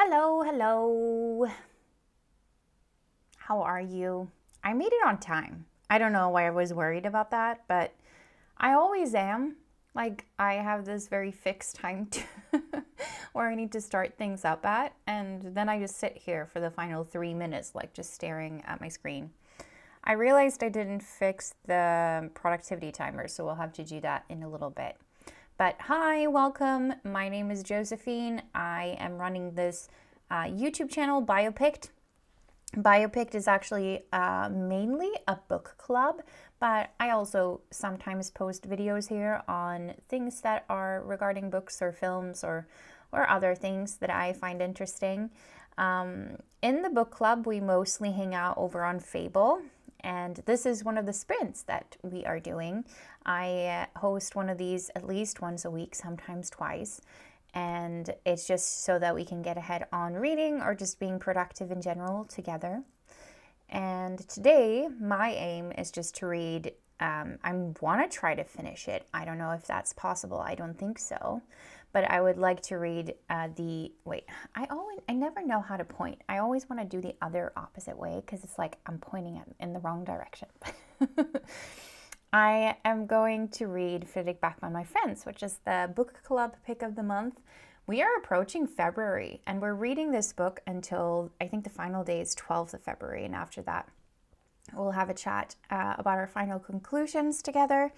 Hello, hello. How are you? I made it on time. I don't know why I was worried about that, but I always am. Like, I have this very fixed time where I need to start things up at, and then I just sit here for the final 3 minutes, like just staring at my screen. I realized I didn't fix the productivity timer, so we'll have to do that in a little bit. But hi, welcome. My name is Josephine. I am running this YouTube channel, BioPicked. BioPicked is actually mainly a book club, but I also sometimes post videos here on things that are regarding books or films or other things that I find interesting. In the book club, we mostly hang out over on Fable, and this is one of the sprints that we are doing. I host one of these at least once a week, sometimes twice, and it's just so that we can get ahead on reading or just being productive in general together. And today, my aim is just to read. I want to try to finish it. I don't know if that's possible. I don't think so. But I would like to read I never know how to point. I always want to do the other opposite way because it's like I'm pointing in the wrong direction. I am going to read Fredrik Backman, My Friends, which is the book club pick of the month. We are approaching February, and we're reading this book until I think the final day is 12th of February, and after that, we'll have a chat about our final conclusions together.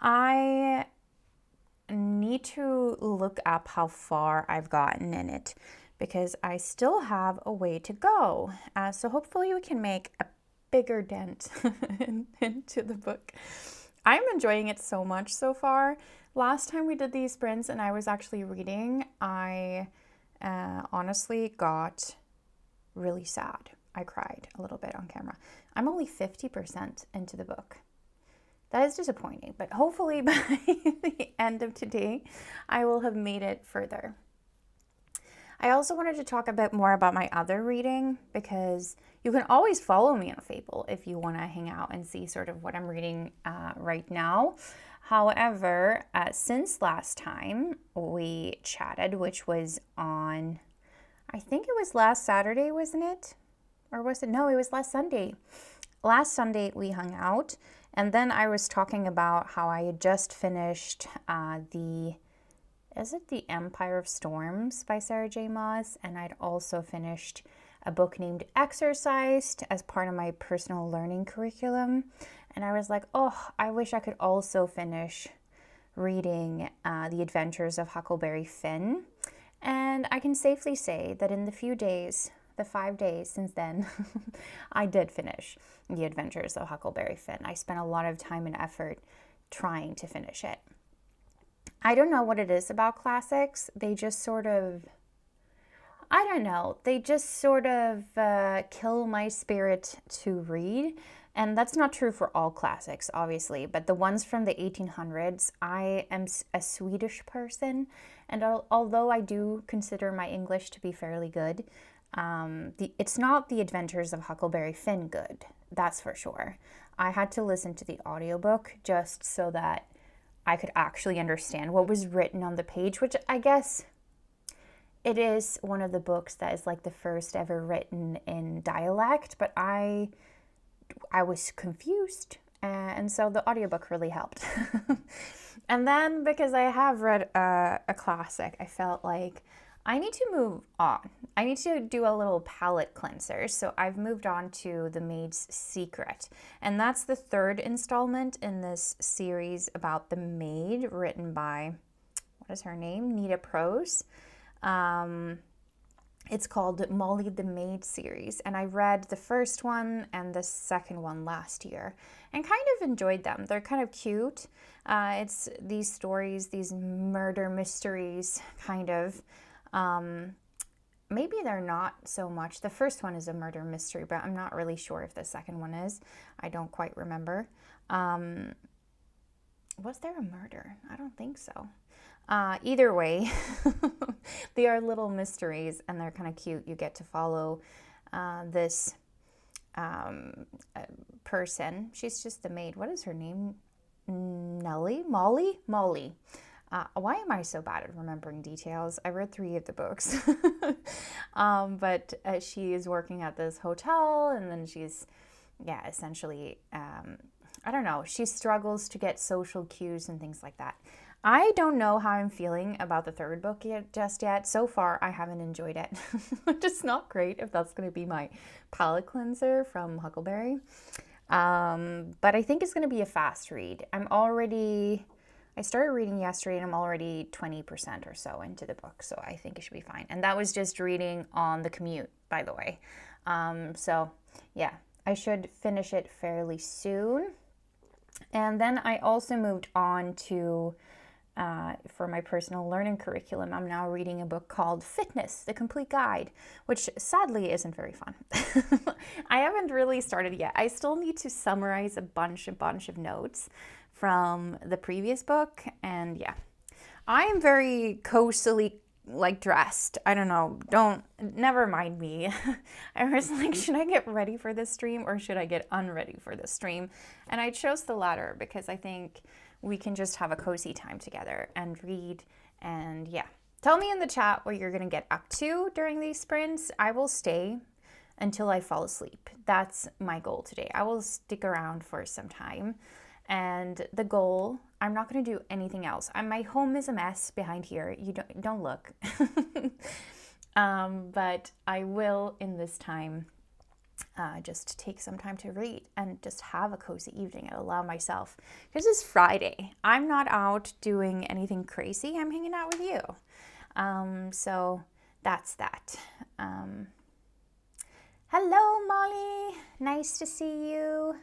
I need to look up how far I've gotten in it because I still have a way to go. So hopefully we can make a bigger dent into the book. I'm enjoying it so much so far. Last time we did these sprints and I was actually reading, I honestly got really sad. I cried a little bit on camera. I'm only 50% into the book. That is disappointing, but hopefully by the end of today, I will have made it further. I also wanted to talk a bit more about my other reading because you can always follow me on Fable if you want to hang out and see sort of what I'm reading right now. However, since last time we chatted, which was on, I think it was last Saturday, wasn't it? Or was it? No, it was last Sunday. Last Sunday we hung out, and then I was talking about how I had just finished The Empire of Storms by Sarah J. Maas, and I'd also finished a book named Exercised as part of my personal learning curriculum. And I was like, oh, I wish I could also finish reading The Adventures of Huckleberry Finn. And I can safely say that in the 5 days since then, I did finish The Adventures of Huckleberry Finn. I spent a lot of time and effort trying to finish it. I don't know what it is about classics. They just sort of, kill my spirit to read. And that's not true for all classics, obviously, but the ones from the 1800s, I am a Swedish person, and although I do consider my English to be fairly good, it's not The Adventures of Huckleberry Finn good, that's for sure. I had to listen to the audiobook just so that I could actually understand what was written on the page, which I guess it is one of the books that is like the first ever written in dialect, but I was confused, and so the audiobook really helped. And then because I have read a classic, I felt like I need to move on. I need to do a little palate cleanser. So I've moved on to The Maid's Secret. And that's the third installment in this series about the maid, written by, what is her name? Nita Prose. It's called Molly the Maid series. And I read the first one and the second one last year and kind of enjoyed them. They're kind of cute. It's these stories, these murder mysteries, kind of. Maybe they're not so much. The first one is a murder mystery, but I'm not really sure if the second one is. I don't quite remember. Was there a murder? I don't think so. Either way, they are little mysteries and they're kind of cute. You get to follow this person. She's just the maid. What is her name? Molly? Why am I so bad at remembering details? I read 3 of the books. But she is working at this hotel, and then she's, yeah, essentially, I don't know, she struggles to get social cues and things like that. I don't know how I'm feeling about the third book just yet. So far, I haven't enjoyed it, which is not great if that's going to be my palate cleanser from Huckleberry. But I think it's going to be a fast read. I started reading yesterday and I'm already 20% or so into the book, so I think it should be fine. And that was just reading on the commute, by the way. So yeah, I should finish it fairly soon. And then I also moved on to for my personal learning curriculum, I'm now reading a book called Fitness, The Complete Guide, which sadly isn't very fun. I haven't really started yet. I still need to summarize a bunch of notes from the previous book. And yeah, I am very cosily dressed. I don't know. Never mind me. I was like, should I get ready for this stream or should I get unready for this stream? And I chose the latter because I think we can just have a cozy time together and read. And yeah, tell me in the chat what you're going to get up to during these sprints. I will stay until I fall asleep. That's my goal today. I will stick around for some time. And the goal, I'm not going to do anything else. My home is a mess behind here. You don't look. But I will in this time just take some time to read and just have a cozy evening and allow myself, because it's Friday. I'm not out doing anything crazy. I'm hanging out with you. So that's that. Hello, Molly. Nice to see you.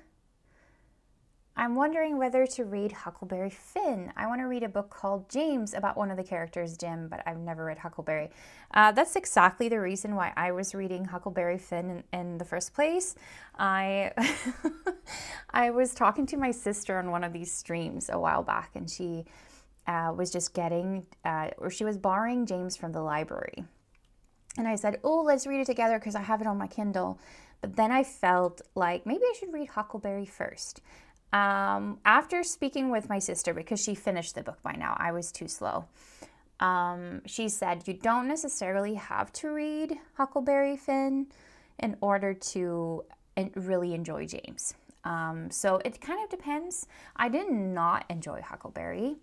I'm wondering whether to read Huckleberry Finn. I want to read a book called James about one of the characters, Jim, but I've never read Huckleberry. That's exactly the reason why I was reading Huckleberry Finn in the first place. I was talking to my sister on one of these streams a while back, and she was just she was borrowing James from the library. And I said, oh, let's read it together because I have it on my Kindle. But then I felt like maybe I should read Huckleberry first. After speaking with my sister, because she finished the book by now, I was too slow. She said, you don't necessarily have to read Huckleberry Finn in order to really enjoy James. So it kind of depends. I did not enjoy Huckleberry.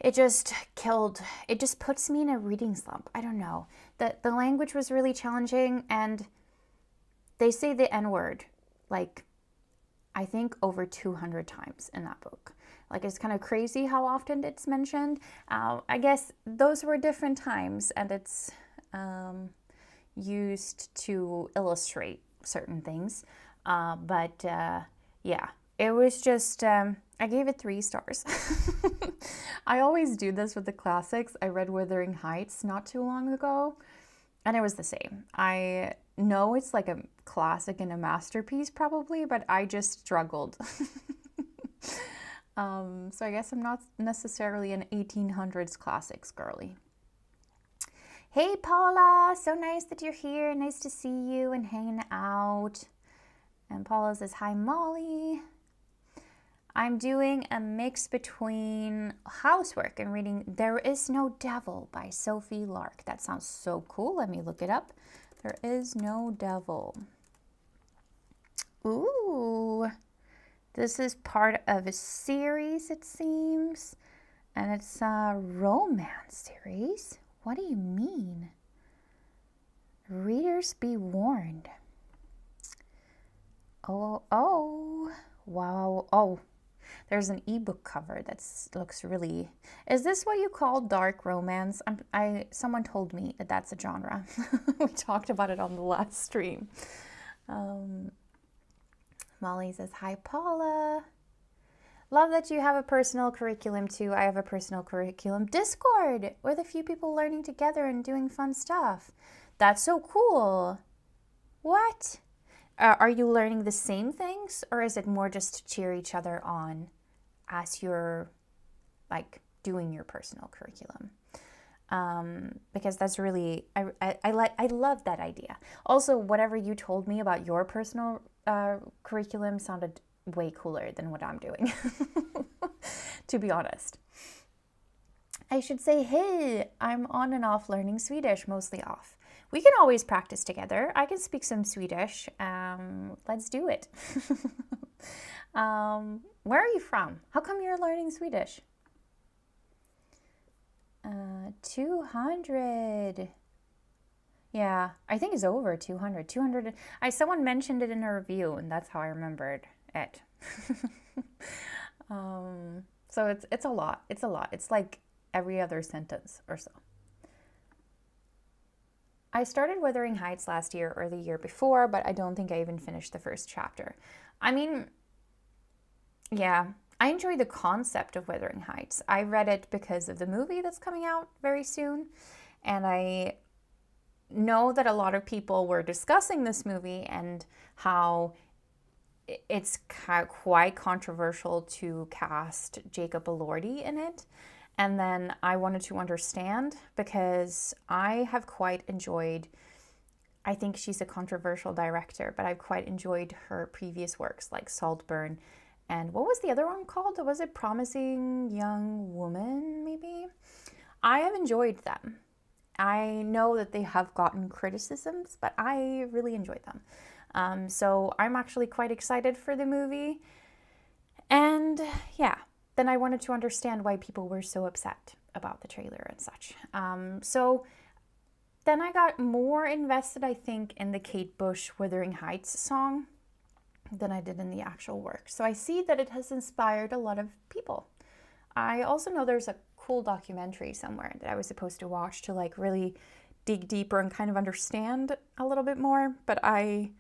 It just puts me in a reading slump. I don't know. The language was really challenging, and they say the N-word, I think over 200 times in that book. It's kind of crazy how often it's mentioned. I guess those were different times, and it's used to illustrate certain things. Yeah, it was just, I gave it 3 stars. I always do this with the classics. I read Wuthering Heights not too long ago, and it was the same. I know it's like a classic and a masterpiece probably, but I just struggled. So I guess I'm not necessarily an 1800s classics girly. Hey Paula, so nice that you're here. Nice to see you and hanging out. And Paula says, hi Molly. I'm doing a mix between housework and reading There Is No Devil by Sophie Lark. That sounds so cool. Let me look it up. There Is No Devil. Ooh, this is part of a series, it seems. And it's a romance series. What do you mean? Readers be warned. Oh, wow. Oh, there's an ebook cover that looks really... Is this what you call dark romance? Someone told me that that's a genre. We talked about it on the last stream. Molly says, hi, Paula. Love that you have a personal curriculum too. I have a personal curriculum. Discord, with a few people learning together and doing fun stuff. That's so cool. What? Are you learning the same things, or is it more just to cheer each other on as you're doing your personal curriculum? Because that's really, I love that idea. Also, whatever you told me about your personal curriculum sounded way cooler than what I'm doing, to be honest. I should say, hey, I'm on and off learning Swedish, mostly off. We can always practice together. I can speak some Swedish. Let's do it. Where are you from? How come you're learning Swedish? 200. Yeah, I think it's over 200. 200. Someone mentioned it in a review, and that's how I remembered it. So it's a lot. It's a lot. It's like every other sentence or so. I started Wuthering Heights last year or the year before, but I don't think I even finished the first chapter. I mean, yeah, I enjoy the concept of Wuthering Heights. I read it because of the movie that's coming out very soon, and I know that a lot of people were discussing this movie and how it's quite controversial to cast Jacob Elordi in it. And then I wanted to understand because I have quite enjoyed, I think she's a controversial director, but I've quite enjoyed her previous works like Saltburn. And what was the other one called? Was it Promising Young Woman, maybe? I have enjoyed them. I know that they have gotten criticisms, but I really enjoyed them. So I'm actually quite excited for the movie. And yeah, then I wanted to understand why people were so upset about the trailer and such. So then I got more invested, I think, in the Kate Bush Wuthering Heights song than I did in the actual work. So I see that it has inspired a lot of people. I also know there's a cool documentary somewhere that I was supposed to watch to like really dig deeper and kind of understand a little bit more, but I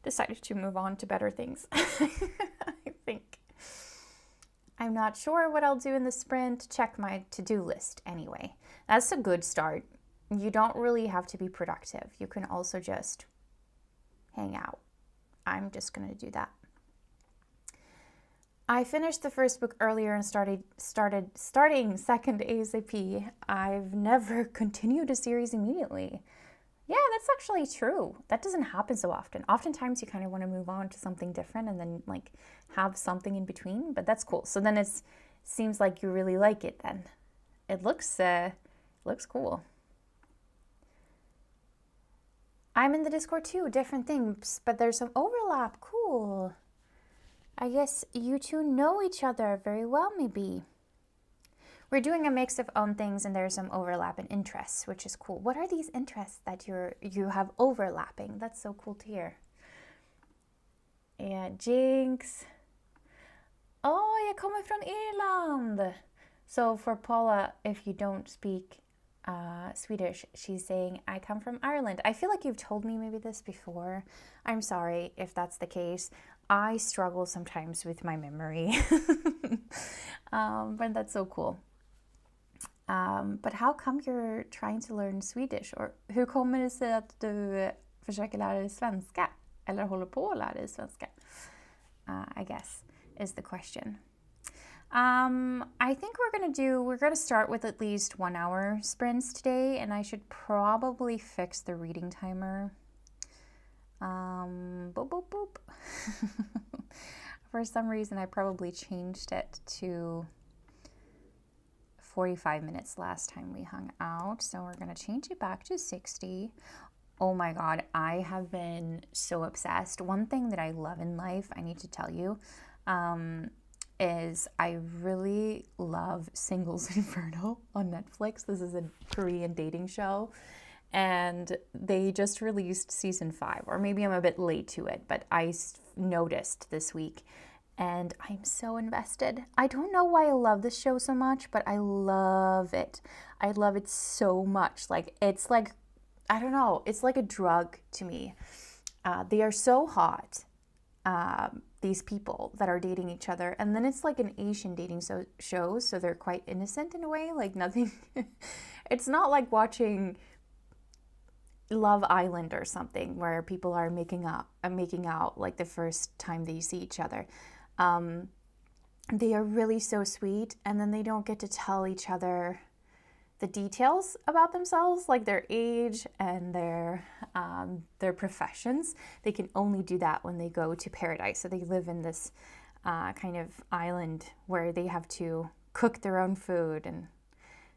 decided to move on to better things. I think. I'm not sure what I'll do in the sprint. Check my to-do list anyway. That's a good start. You don't really have to be productive. You can also just hang out. I'm just going to do that. I finished the first book earlier and starting second ASAP. I've never continued a series immediately. Yeah, that's actually true. That doesn't happen so often. Oftentimes you kind of want to move on to something different and then like have something in between, but that's cool. So then it seems like you really like it then. It looks cool. I'm in the Discord too, different things, but there's some overlap. Cool. I guess you two know each other very well, maybe. We're doing a mix of own things and there's some overlap in interests, which is cool. What are these interests that you have overlapping? That's so cool to hear. And Jinx. Oh, jag kommer från Irland. So for Paula, if you don't speak Swedish, she's saying, I come from Ireland. I feel like you've told me maybe this before. I'm sorry if that's the case. I struggle sometimes with my memory. But that's so cool. But how come you're trying to learn Swedish? Or hur kommer det sig att du försöker lära dig svenska? Eller håller på att lära dig svenska? I guess is the question. I think we're gonna start with at least 1 hour sprints today, and I should probably fix the reading timer. Boop, boop, boop. For some reason, I probably changed it to 45 minutes last time we hung out. So we're going to change it back to 60. Oh my God, I have been so obsessed. One thing that I love in life, I need to tell you, is I really love Singles Inferno on Netflix. This is a Korean dating show. And they just released season 5, or maybe I'm a bit late to it, but I noticed this week and I'm so invested. I don't know why I love this show so much, but I love it. I love it so much. Like, it's like, I don't know, it's like a drug to me. They are so hot, these people that are dating each other. And then it's like an Asian dating show, so they're quite innocent in a way, like nothing. It's not like watching Love Island or something where people are making out like the first time they see each other. They are really so sweet, and then they don't get to tell each other the details about themselves, like their age and their professions. They can only do that when they go to paradise. So they live in this kind of island where they have to cook their own food and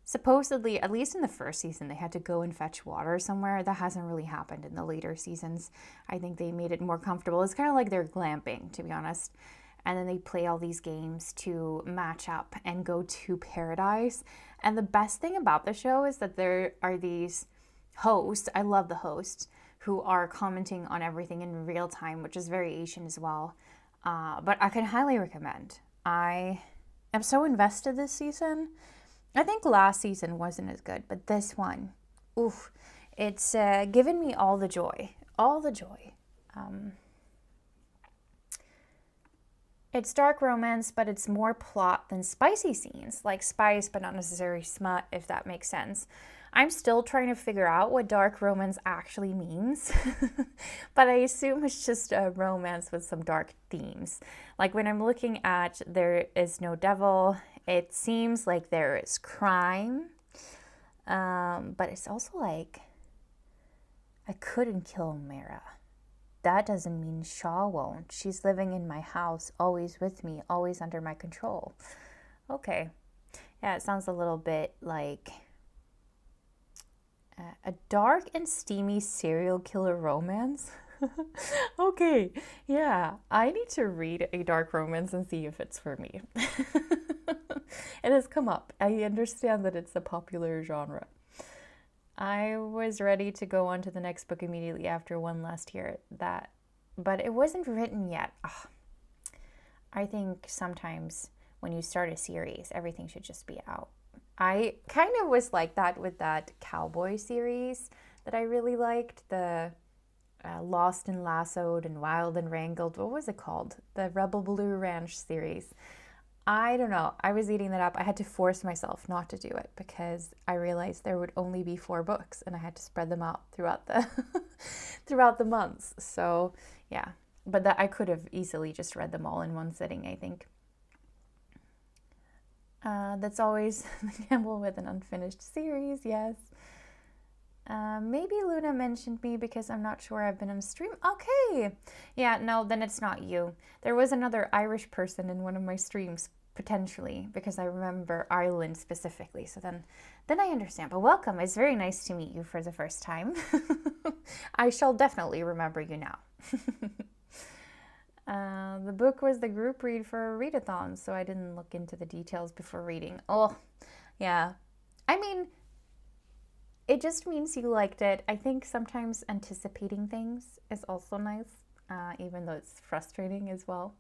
supposedly, at least in the first season, they had to go and fetch water somewhere. That hasn't really happened in the later seasons. I think they made it more comfortable. It's kind of like they're glamping, to be honest. And then they play all these games to match up and go to paradise. And the best thing about the show is that there are these hosts, I love the hosts, who are commenting on everything in real time, which is very Asian as well. But I can highly recommend. I am so invested this season. I think last season wasn't as good, but this one, oof, it's given me all the joy. All the joy. It's dark romance, but it's more plot than spicy scenes. Like spice, but not necessarily smut, if that makes sense. I'm still trying to figure out what dark romance actually means, but I assume it's just a romance with some dark themes. Like when I'm looking at There Is No Devil, it seems like there is crime, but it's also like, I couldn't kill Mara. That doesn't mean Shaw won't. She's living in my house, always with me, always under my control. Okay. Yeah, it sounds a little bit like a dark and steamy serial killer romance. Okay. Yeah, I need to read a dark romance and see if it's for me. It has come up. I understand that it's a popular genre. I was ready to go on to the next book immediately after one last year, but it wasn't written yet. Ugh. I think sometimes when you start a series, everything should just be out. I kind of was like that with that cowboy series that I really liked, the Lost and Lassoed and Wild and Wrangled. What was it called? The Rebel Blue Ranch series. I don't know. I was eating that up. I had to force myself not to do it because I realized there would only be 4 books and I had to spread them out throughout the throughout the months. So yeah, but that I could have easily just read them all in one sitting, I think. That's always the gamble with an unfinished series, yes. Maybe Luna mentioned me because I'm not sure I've been on stream. Okay. Yeah, no, then it's not you. There was another Irish person in one of my streams, potentially, because I remember Ireland specifically. So then I understand. But welcome. It's very nice to meet you for the first time. I shall definitely remember you now. The book was the group read for a readathon, so I didn't look into the details before reading. Oh, yeah. I mean, it just means you liked it. I think sometimes anticipating things is also nice, even though it's frustrating as well.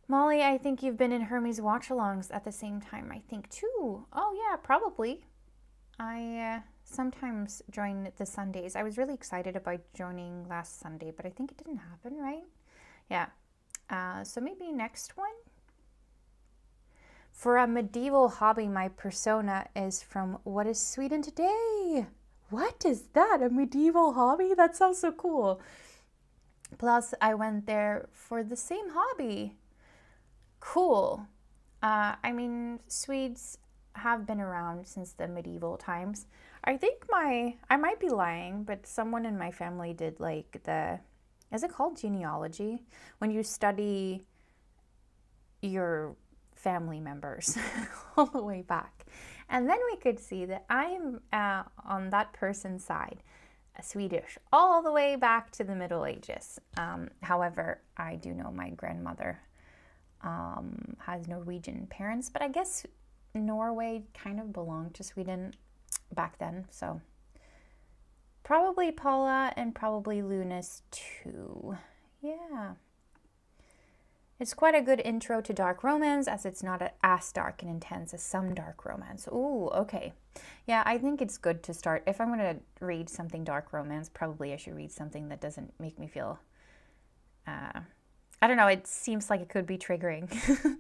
Molly, I think you've been in Hermes watch-alongs at the same time, I think, too. Oh, yeah, probably. I sometimes join the Sundays. I was really excited about joining last Sunday, but I think it didn't happen, right? Yeah. So maybe next one? For a medieval hobby, my persona is from What is Sweden Today? What is that? A medieval hobby? That sounds so cool. Plus, I went there for the same hobby. Cool. I mean, Swedes have been around since the medieval times. I think I might be lying, but someone in my family did like is it called genealogy? When you study your family members all the way back. And then we could see that I'm on that person's side, Swedish, all the way back to the Middle Ages. However, I do know my grandmother has Norwegian parents, but I guess Norway kind of belonged to Sweden back then. So probably Paula and probably Lunas too. Yeah. It's quite a good intro to dark romance, as it's not as dark and intense as some dark romance. Ooh, okay. Yeah, I think it's good to start. If I'm going to read something dark romance, probably I should read something that doesn't make me feel... I don't know, it seems like it could be triggering.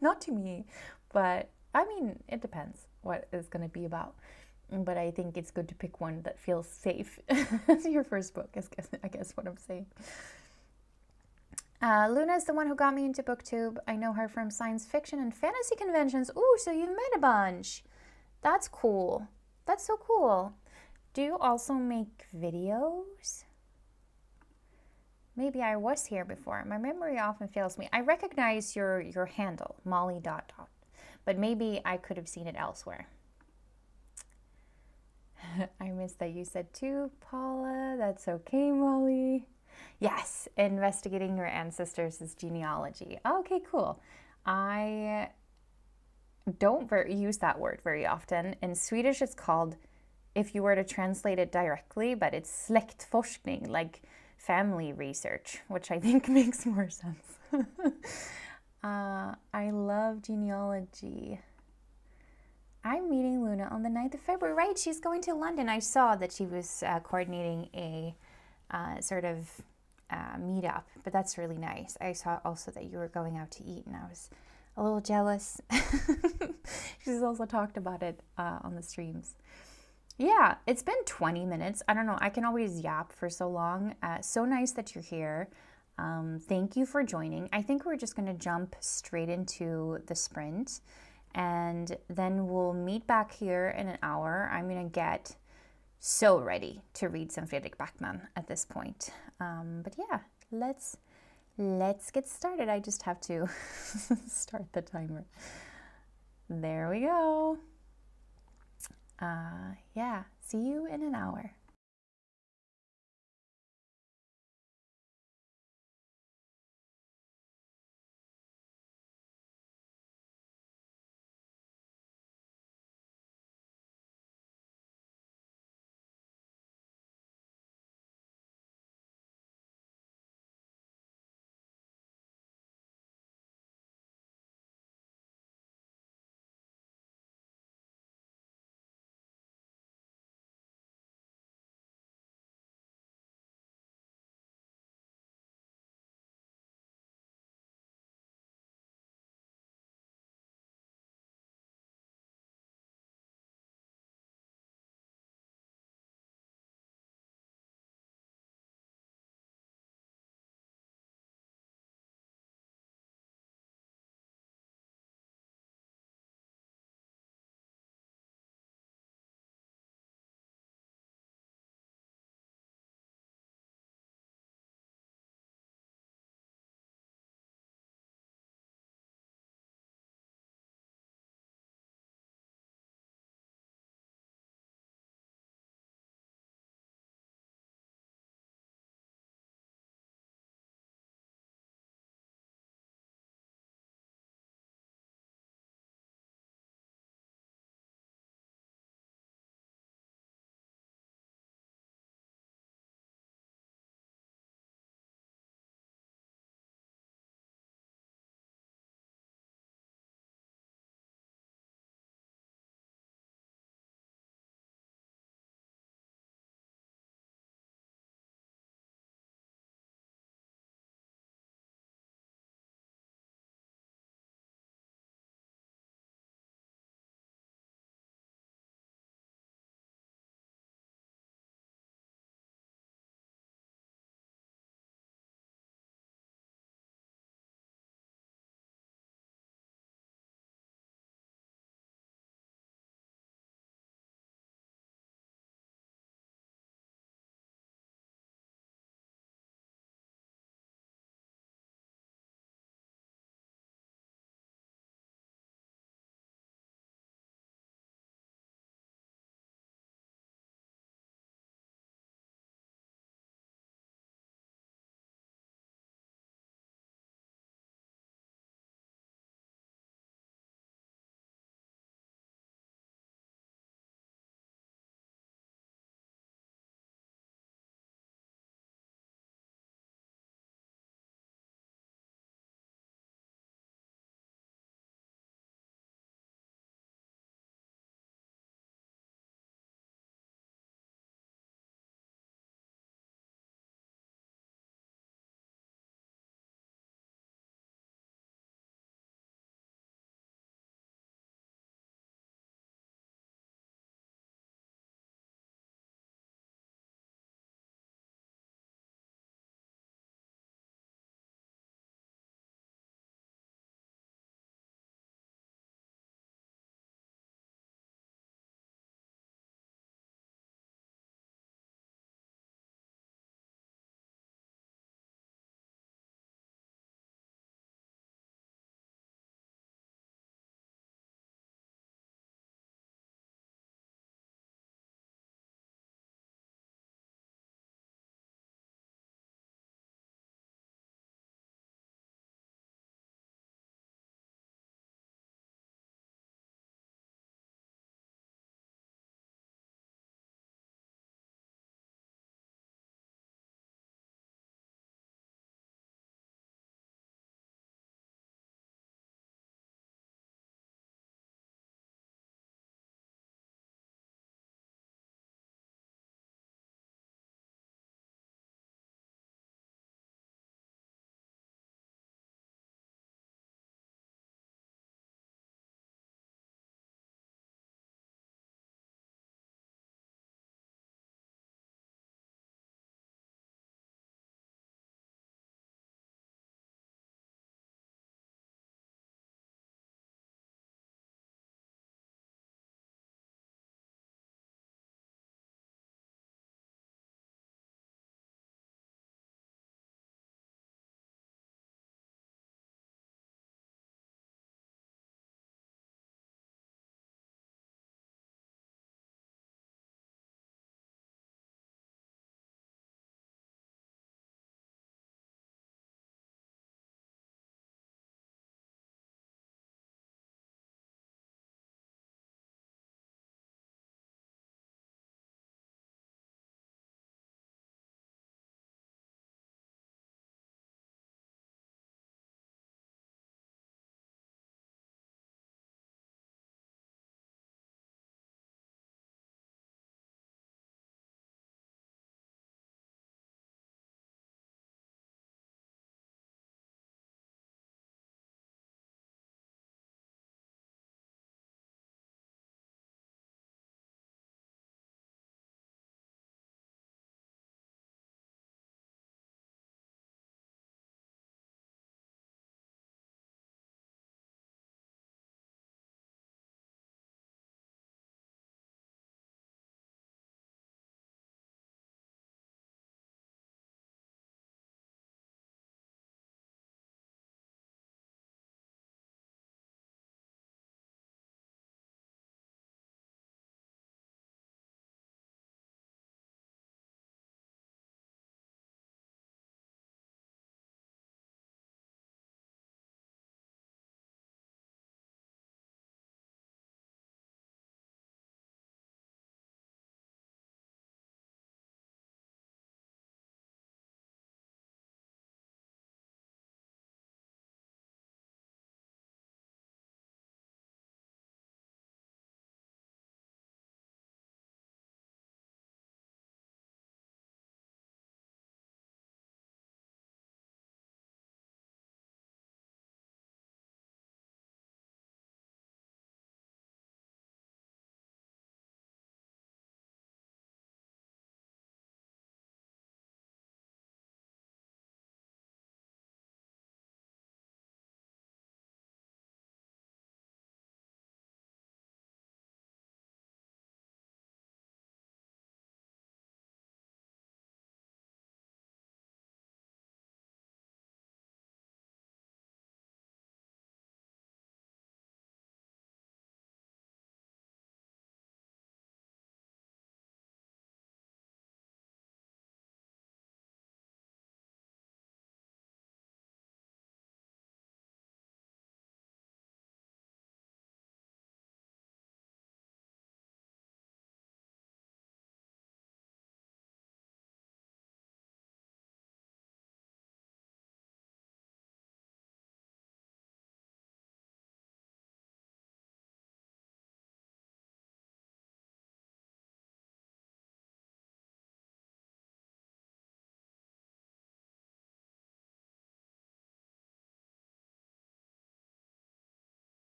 Not to me, but I mean, it depends what it's going to be about. But I think it's good to pick one that feels safe as your first book, I guess what I'm saying. Luna is the one who got me into BookTube. I know her from science fiction and fantasy conventions. Ooh, so you've met a bunch. That's cool. That's so cool. Do you also make videos? Maybe I was here before. My memory often fails me. I recognize your handle, molly ... but maybe I could have seen it elsewhere. I missed that you said too, Paula. That's okay, Molly. Yes, investigating your ancestors' genealogy. Okay, cool. I don't use that word very often. In Swedish, it's called, if you were to translate it directly, but it's släktforskning, like family research, which I think makes more sense. I love genealogy. I'm meeting Luna on the 9th of February. Right, she's going to London. I saw that she was coordinating a sort of meetup, but that's really nice. I saw also that you were going out to eat, and I was a little jealous. She's also talked about it on the streams. Yeah, it's been 20 minutes. I don't know. I can always yap for so long. So nice that you're here. Thank you for joining. I think we're just going to jump straight into the sprint, and then we'll meet back here in an hour. I'm going to get so ready to read some Fredrik Backman at this point. But yeah, let's get started. I just have to start the timer. There we go. Yeah, see you in an hour.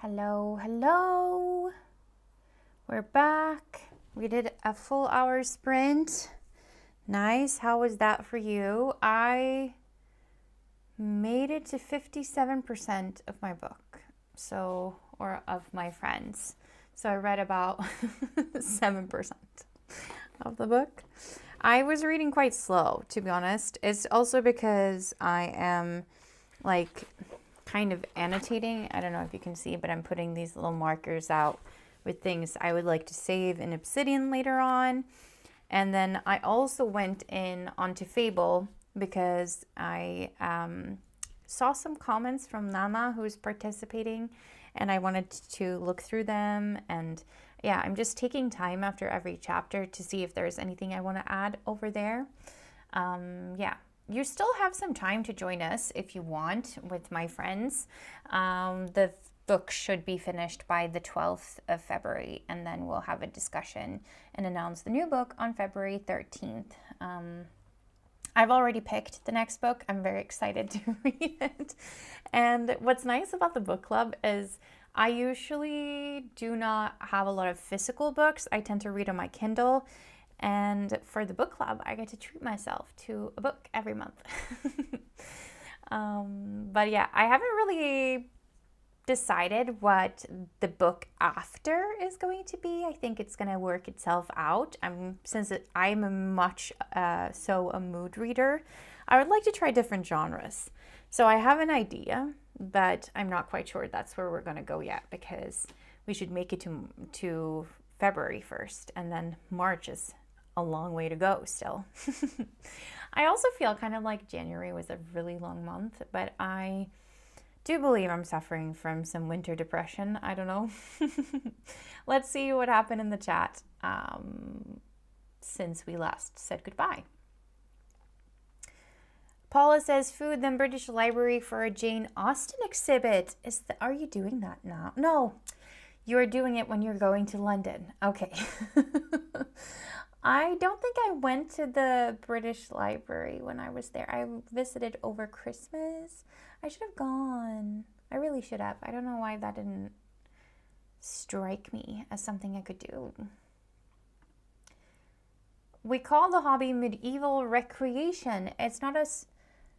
Hello, hello. We're back. We did a full hour sprint. Nice. How was that for you? I made it to 57% of my book. Or of my friends. So I read about 7% of the book. I was reading quite slow, to be honest. It's also because I am like kind of annotating. I don't know if you can see, but I'm putting these little markers out with things I would like to save in Obsidian later on. And then I also went in onto Fable because I saw some comments from Nana who's participating, and I wanted to look through them. And yeah, I'm just taking time after every chapter to see if there's anything I want to add over there. Yeah. You still have some time to join us if you want with my friends. The book should be finished by the 12th of February, and then we'll have a discussion and announce the new book on February 13th. I've already picked the next book. I'm very excited to read it. And what's nice about the book club is I usually do not have a lot of physical books. I tend to read on my Kindle. And for the book club, I get to treat myself to a book every month. But yeah, I haven't really decided what the book after is going to be. I think it's going to work itself out. Since I'm a mood reader, I would like to try different genres. So I have an idea, but I'm not quite sure that's where we're going to go yet, because we should make it to February first, and then March is a long way to go still. I also feel kind of like January was a really long month, but I do believe I'm suffering from some winter depression. I don't know. Let's see what happened in the chat since we last said goodbye. Paula says, food, then British Library for a Jane Austen exhibit. Are you doing that now? No, you're doing it when you're going to London. Okay. I don't think I went to the British Library when I was there. I visited over Christmas. I should have gone. I really should have. I don't know why that didn't strike me as something I could do. We call the hobby medieval recreation. It's not as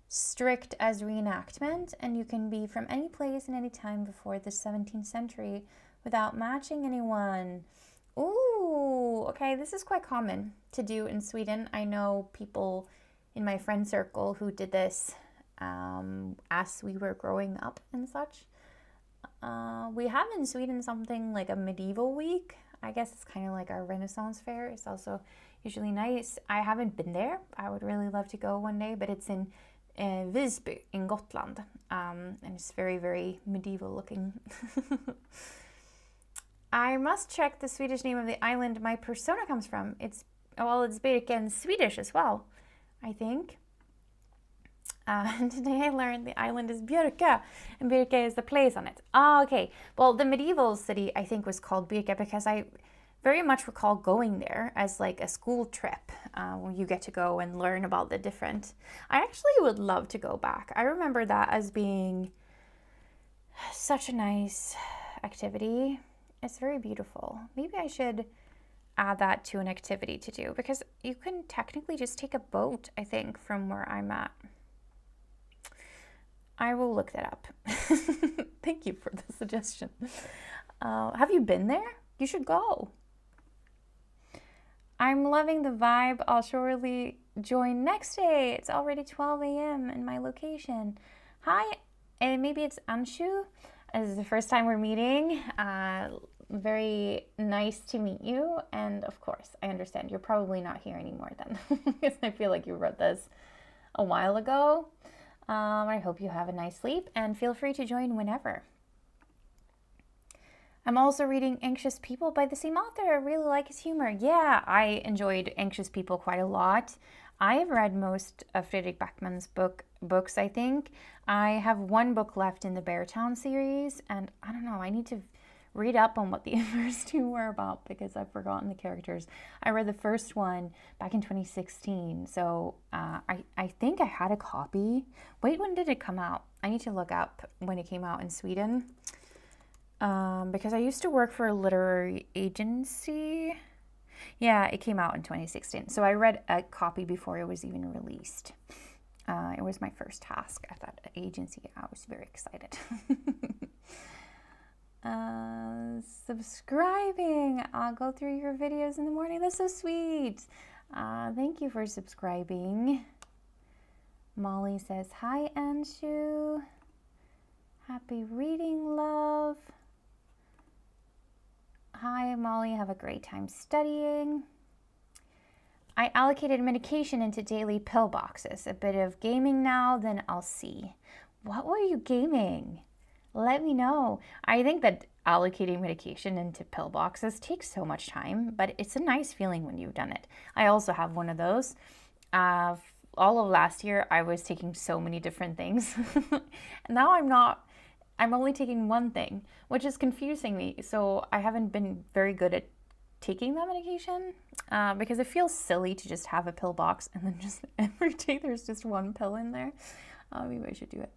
strict as reenactment, and you can be from any place and any time before the 17th century without matching anyone. Ooh, okay, this is quite common to do in Sweden. I know people in my friend circle who did this as we were growing up and such. We have in Sweden something like a medieval week. I guess it's kind of like our Renaissance fair. It's also usually nice. I haven't been there. I would really love to go one day, but it's in Visby in Gotland, and it's very, very medieval looking. I must check the Swedish name of the island my persona comes from. It's Birke in Swedish as well, I think. And today I learned the island is Björke, and Birke is the place on it. Ah, okay. Well, the medieval city, I think, was called Birke because I very much recall going there as like a school trip where you get to go and learn about the different. I actually would love to go back. I remember that as being such a nice activity. It's very beautiful. Maybe I should add that to an activity to do, because you can technically just take a boat, I think, from where I'm at. I will look that up. Thank you for the suggestion. Have you been there? You should go. I'm loving the vibe. I'll surely join next day. It's already 12 a.m. in my location. Hi, and maybe it's Anshu. This is the first time we're meeting. Very nice to meet you. And of course, I understand you're probably not here anymore then, because I feel like you wrote this a while ago. I hope you have a nice sleep, and feel free to join whenever. I'm also reading Anxious People by the same author. I really like his humor. Yeah, I enjoyed Anxious People quite a lot. I have read most of Fredrik Backman's books, I think. I have one book left in the Beartown series, and I don't know, I need to read up on what the first two were about because I've forgotten the characters. I read the first one back in 2016, so I think I had a copy. Wait, when did it come out? I need to look up when it came out in Sweden. because I used to work for a literary agency. Yeah, it came out in 2016. So I read a copy before it was even released. It was my first task at that agency. I was very excited. Subscribing. I'll go through your videos in the morning. That's so sweet. Thank you for subscribing. Molly says, hi, Anshu. Happy reading, love. Hi, Molly. Have a great time studying. I allocated medication into daily pill boxes. A bit of gaming now, then I'll see. What were you gaming? Let me know. I think that allocating medication into pill boxes takes so much time, but it's a nice feeling when you've done it. I also have one of those. All of last year, I was taking so many different things. Now I'm not. I'm only taking one thing, which is confusing me. So I haven't been very good at taking that medication because it feels silly to just have a pill box and then just every day there's just one pill in there. Maybe I should do it.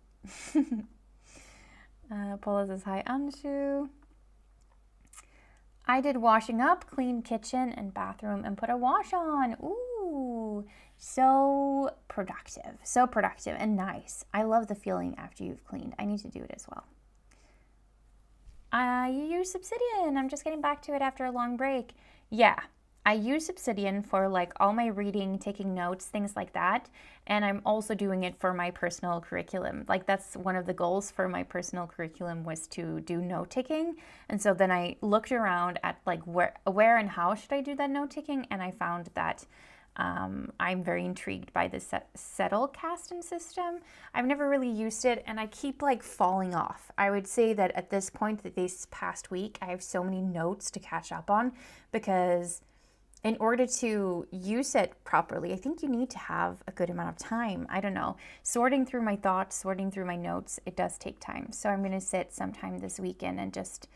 Paula says, hi, Anshu. I did washing up, cleaned kitchen and bathroom, and put a wash on. Ooh, so productive and nice. I love the feeling after you've cleaned. I need to do it as well. You use Obsidian. I'm just getting back to it after a long break. Yeah, I use Obsidian for like all my reading, taking notes, things like that. And I'm also doing it for my personal curriculum. Like that's one of the goals for my personal curriculum was to do note taking. And so then I looked around at like where and how should I do that note taking. And I found that I'm very intrigued by the Zettelkasten system. I've never really used it and I keep like falling off. I would say that at this point, this past week, I have so many notes to catch up on because in order to use it properly, I think you need to have a good amount of time. I don't know. Sorting through my thoughts, sorting through my notes, it does take time. So I'm going to sit sometime this weekend and just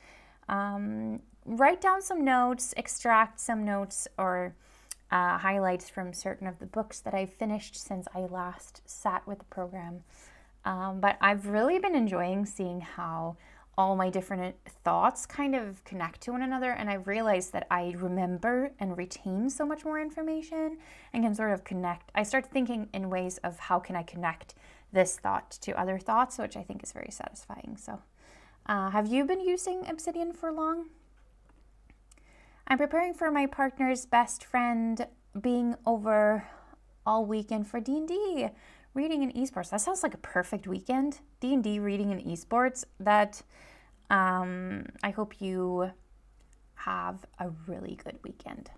write down some notes, extract some notes or highlights from certain of the books that I've finished since I last sat with the program. But I've really been enjoying seeing how all my different thoughts kind of connect to one another. And I've realized that I remember and retain so much more information and can sort of connect. I start thinking in ways of how can I connect this thought to other thoughts, which I think is very satisfying. So have you been using Obsidian for long? I'm preparing for my partner's best friend being over all weekend for D&D, reading and esports. That sounds like a perfect weekend. D&D, reading and esports. That I hope you have a really good weekend.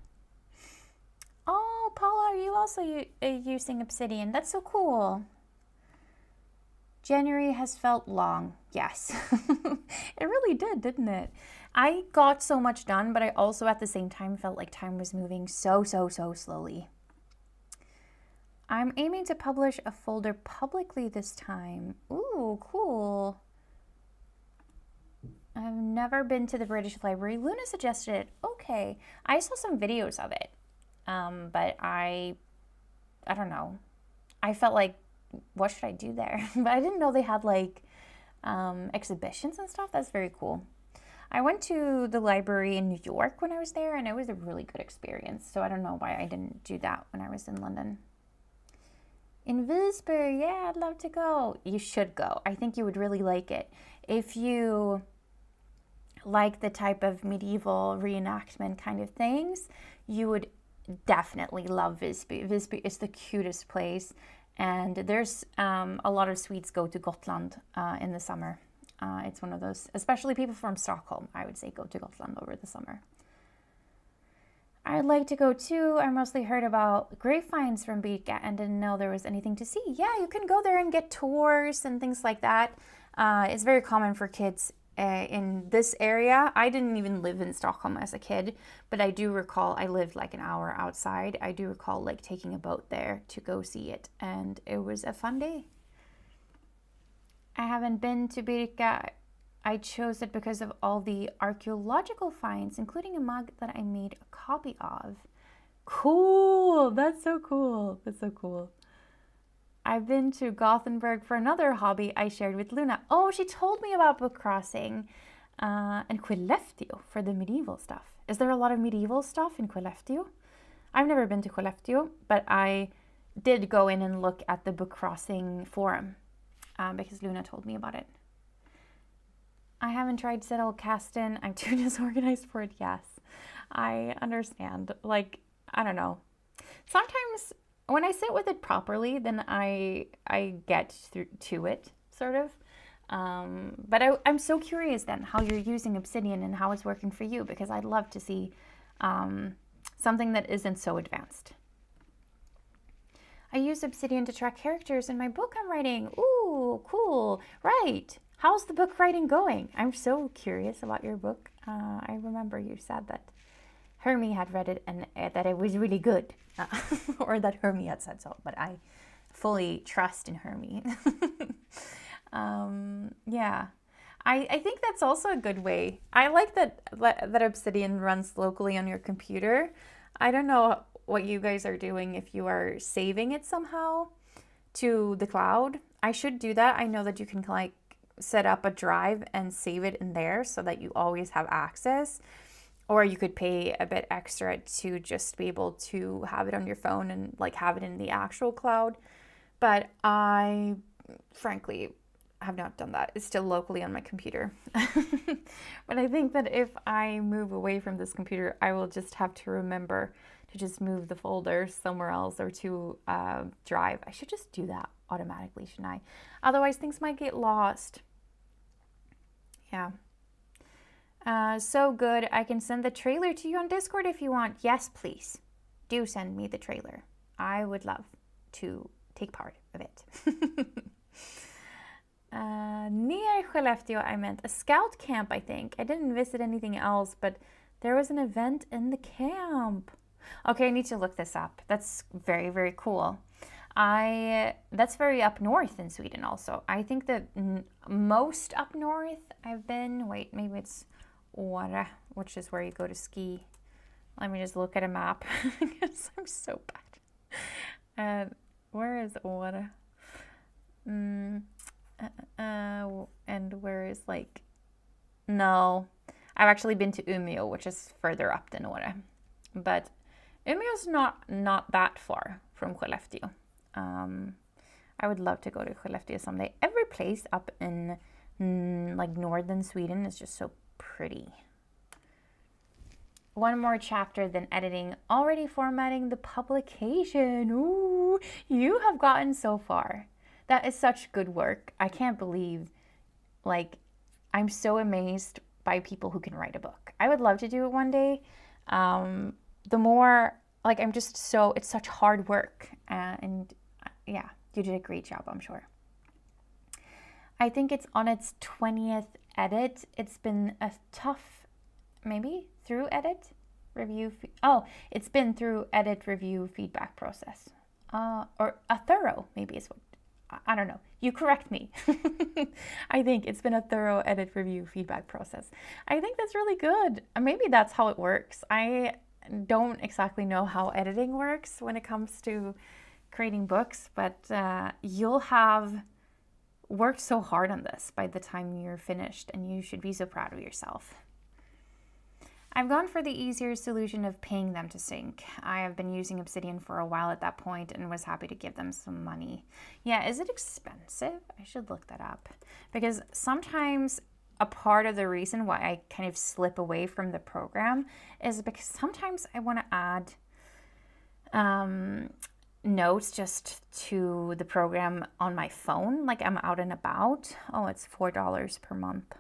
Oh, Paula, are you also using Obsidian? That's so cool. January has felt long. Yes, it really did, didn't it? I got so much done, but I also at the same time felt like time was moving so slowly. I'm aiming to publish a folder publicly this time. Ooh, cool. I've never been to the British Library. Luna suggested it. Okay. I saw some videos of it, but I don't know. I felt like, what should I do there? But I didn't know they had like exhibitions and stuff. That's very cool. I went to the library in New York when I was there, and it was a really good experience. So I don't know why I didn't do that when I was in London. In Visby, yeah, I'd love to go. You should go. I think you would really like it. If you like the type of medieval reenactment kind of things, you would definitely love Visby. Visby is the cutest place, and there's a lot of Swedes go to Gotland in the summer. It's one of those, especially people from Stockholm, I would say go to Gotland over the summer. I'd like to go too. I mostly heard about grapevines from Birka and didn't know there was anything to see. Yeah, you can go there and get tours and things like that. It's very common for kids in this area. I didn't even live in Stockholm as a kid, but I do recall I lived like an hour outside. I do recall like taking a boat there to go see it, and it was a fun day. I haven't been to Birka. I chose it because of all the archaeological finds, including a mug that I made a copy of. Cool! That's so cool. That's so cool. I've been to Gothenburg for another hobby I shared with Luna. Oh, she told me about book crossing. And Skellefteå for the medieval stuff. Is there a lot of medieval stuff in Skellefteå? I've never been to Skellefteå, but I did go in and look at the Book Crossing forum because Luna told me about it. I haven't tried Zettelkasten. I'm too disorganized for it. Yes, I understand. Like, I don't know. Sometimes when I sit with it properly, then I get to it, sort of. But I'm so curious then how you're using Obsidian and how it's working for you, because I'd love to see something that isn't so advanced. I use Obsidian to track characters in my book I'm writing. Ooh, cool. Right. How's the book writing going? I'm so curious about your book. I remember you said that Hermie had read it and that it was really good. Or that Hermie had said so, but I fully trust in Hermie. Yeah. I think that's also a good way. I like that Obsidian runs locally on your computer. I don't know what you guys are doing if you are saving it somehow to the cloud. I should do that. I know that you can like set up a drive and save it in there so that you always have access. Or you could pay a bit extra to just be able to have it on your phone and like have it in the actual cloud. But I frankly have not done that. It's still locally on my computer. But I think that if I move away from this computer, I will just have to remember to just move the folder somewhere else or to Drive. I should just do that automatically, shouldn't I? Otherwise, things might get lost. Yeah. So good. I can send the trailer to you on Discord if you want. Yes, please. Do send me the trailer. I would love to take part of it. Near Skellefteå, I meant a scout camp, I think. I didn't visit anything else, but there was an event in the camp. Okay, I need to look this up. That's very, very cool. That's very up north in Sweden also. I think the most up north I've been, wait, maybe it's Åre, which is where you go to ski. Let me just look at a map because I'm so bad. Where is Åre? And where is like, no, I've actually been to Umeå, which is further up than Åre, but Umeå's not that far from Skellefteå. I would love to go to Skellefteå someday. Every place up in like northern Sweden is just so pretty. One more chapter than editing, already formatting the publication. Ooh, you have gotten so far. That is such good work. I can't believe, like, I'm so amazed by people who can write a book. I would love to do it one day. The more, like, I'm just so, it's such hard work. And yeah, you did a great job, I'm sure. I think it's on its 20th edit. It's been a tough, maybe through edit, review. It's been through edit, review, feedback process. Or a thorough, maybe is what. I don't know. You correct me. I think it's been a thorough edit, review, feedback process. I think that's really good. Maybe that's how it works. I don't exactly know how editing works when it comes to creating books, but you'll have worked so hard on this by the time you're finished, and you should be so proud of yourself. I've gone for the easier solution of paying them to sync. I have been using Obsidian for a while at that point and was happy to give them some money. Yeah, is it expensive? I should look that up. Because sometimes a part of the reason why I kind of slip away from the program is because sometimes I want to add notes just to the program on my phone, like I'm out and about. Oh, it's $4 per month.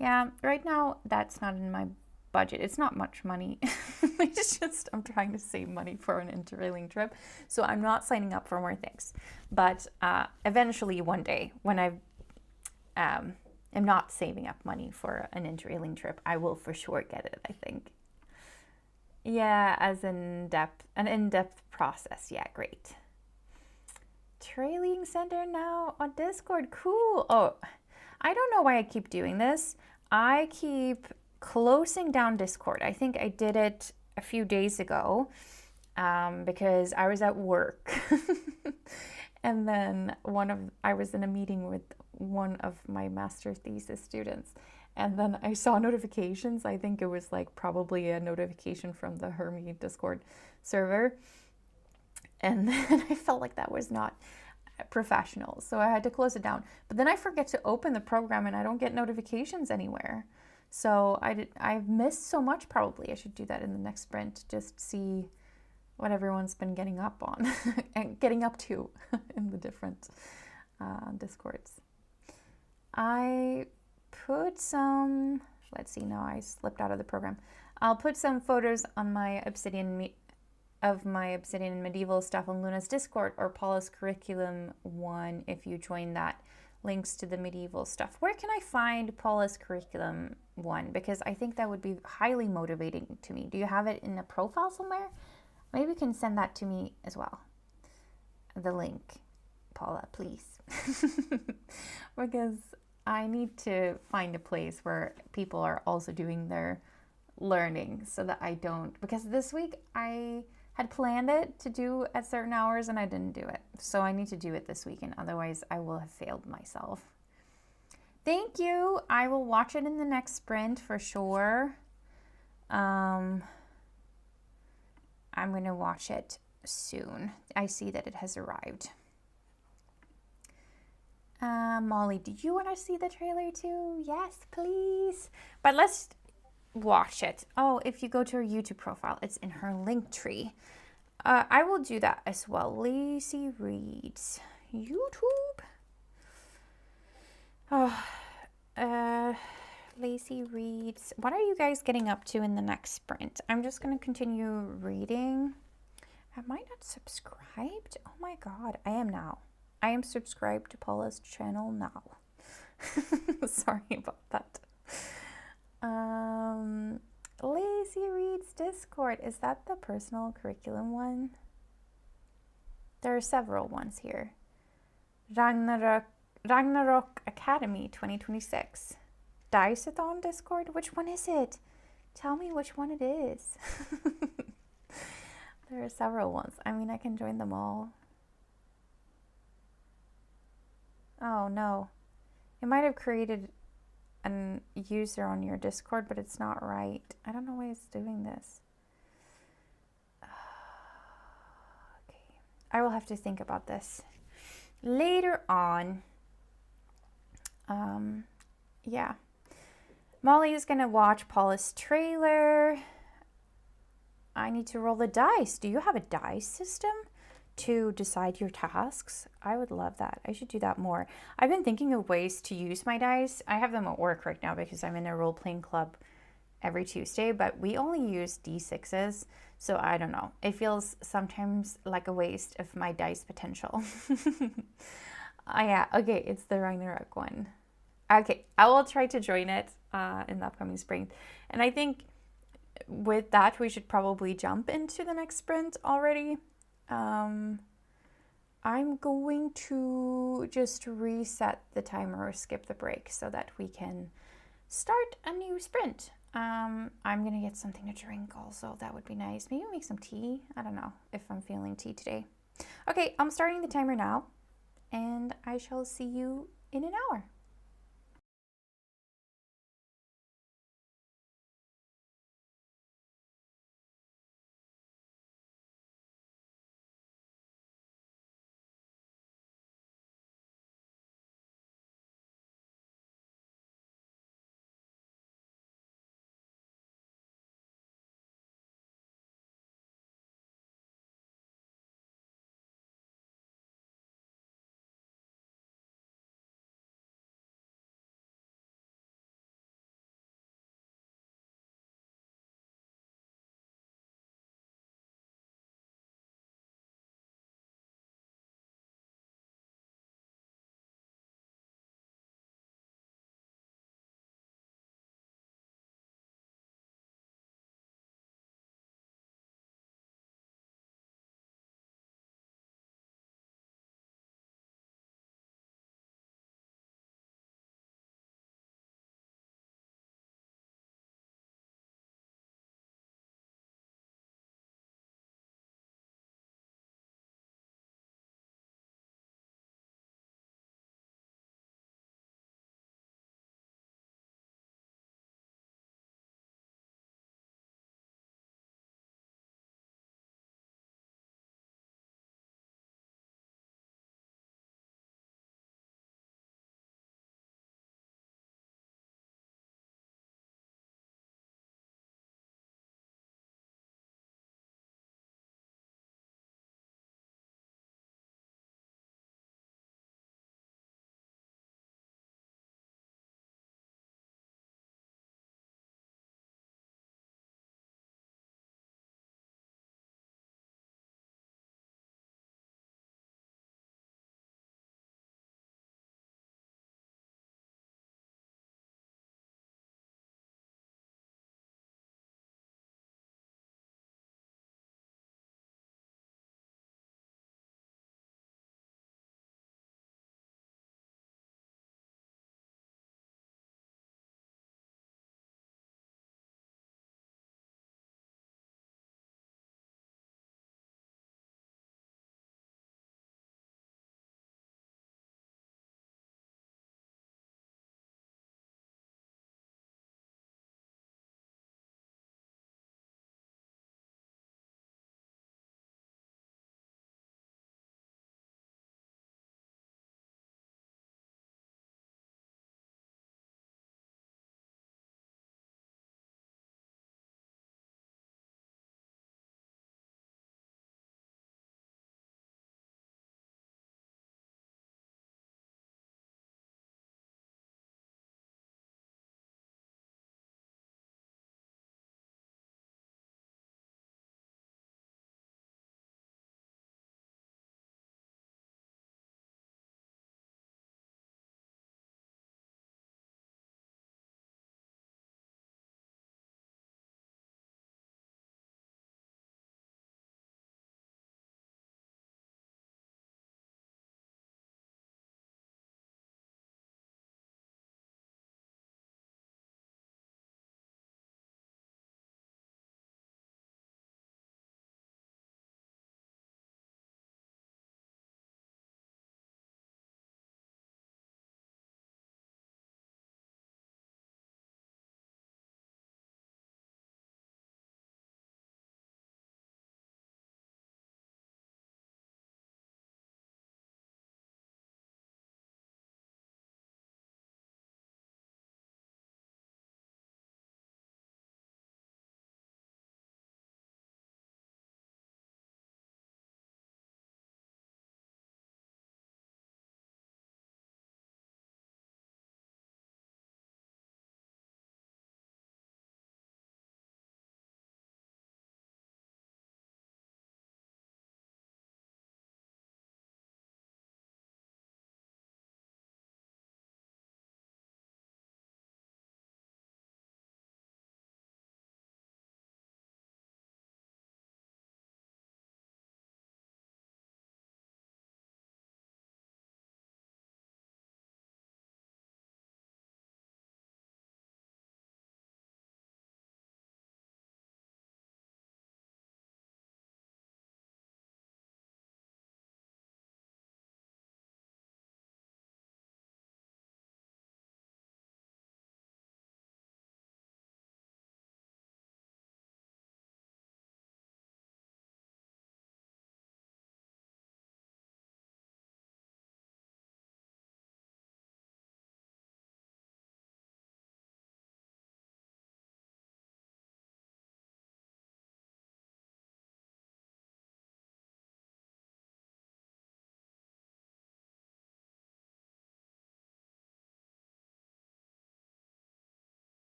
Yeah, right now that's not in my budget. It's not much money. It's just I'm trying to save money for an interrailing trip, so I'm not signing up for more things. But eventually, one day, when I am not saving up money for an interrailing trip, I will for sure get it, I think. Yeah, as an in-depth process. Yeah, great. Trailing Center now on Discord. Cool. Oh, I don't know why I keep doing this. I keep closing down Discord. I think I did it a few days ago because I was at work. And then I was in a meeting with one of my master thesis students, And then I saw notifications. I think it was like probably a notification from the Hermie Discord server. And then I felt like that was not professional. So I had to close it down. But then I forget to open the program and I don't get notifications anywhere. So I've missed so much probably. I should do that in the next sprint, just see what everyone's been getting up on and getting up to in the different Discords. I put some, let's see, no, I slipped out of the program. I'll put some photos on my Obsidian medieval stuff on Luna's Discord or Paula's Curriculum one if you join that. Links to the medieval stuff. Where can I find Paula's Curriculum one? Because I think that would be highly motivating to me. Do you have it in a profile somewhere? Maybe you can send that to me as well. The link, Paula, please. Because I need to find a place where people are also doing their learning so that I don't, because this week I had planned it to do at certain hours and I didn't do it. So I need to do it this weekend. Otherwise I will have failed myself. Thank you. I will watch it in the next sprint for sure. I'm going to watch it soon. I see that it has arrived. Molly, do you want to see the trailer too? Yes, please. But let's watch it. Oh, if you go to her YouTube profile, it's in her link tree. I will do that as well. Lacey Reads YouTube. Oh, Lacey Reads. What are you guys getting up to in the next sprint? I'm just going to continue reading. Am I not subscribed? Oh my god, I am now. I am subscribed to Paula's channel now. Sorry about that. Lacey Reads Discord. Is that the personal curriculum one? There are several ones here. Ragnarok Academy 2026. Diceathon Discord? Which one is it? Tell me which one it is. There are several ones. I mean, I can join them all. Oh no. It might have created a user on your Discord, but it's not right. I don't know why it's doing this. Okay. I will have to think about this later on. Yeah. Molly is going to watch Paula's trailer. I need to roll the dice. Do you have a dice system to decide your tasks? I would love that. I should do that more. I've been thinking of ways to use my dice. I have them at work right now because I'm in a role-playing club every Tuesday, but we only use D6s, so I don't know. It feels sometimes like a waste of my dice potential. Yeah, okay, it's the Ragnarok one. Okay, I will try to join it in the upcoming spring. And I think with that, we should probably jump into the next sprint already. I'm going to just reset the timer or skip the break so that we can start a new sprint. I'm going to get something to drink also. That would be nice. Maybe make some tea. I don't know if I'm feeling tea today. Okay, I'm starting the timer now, and I shall see you in an hour.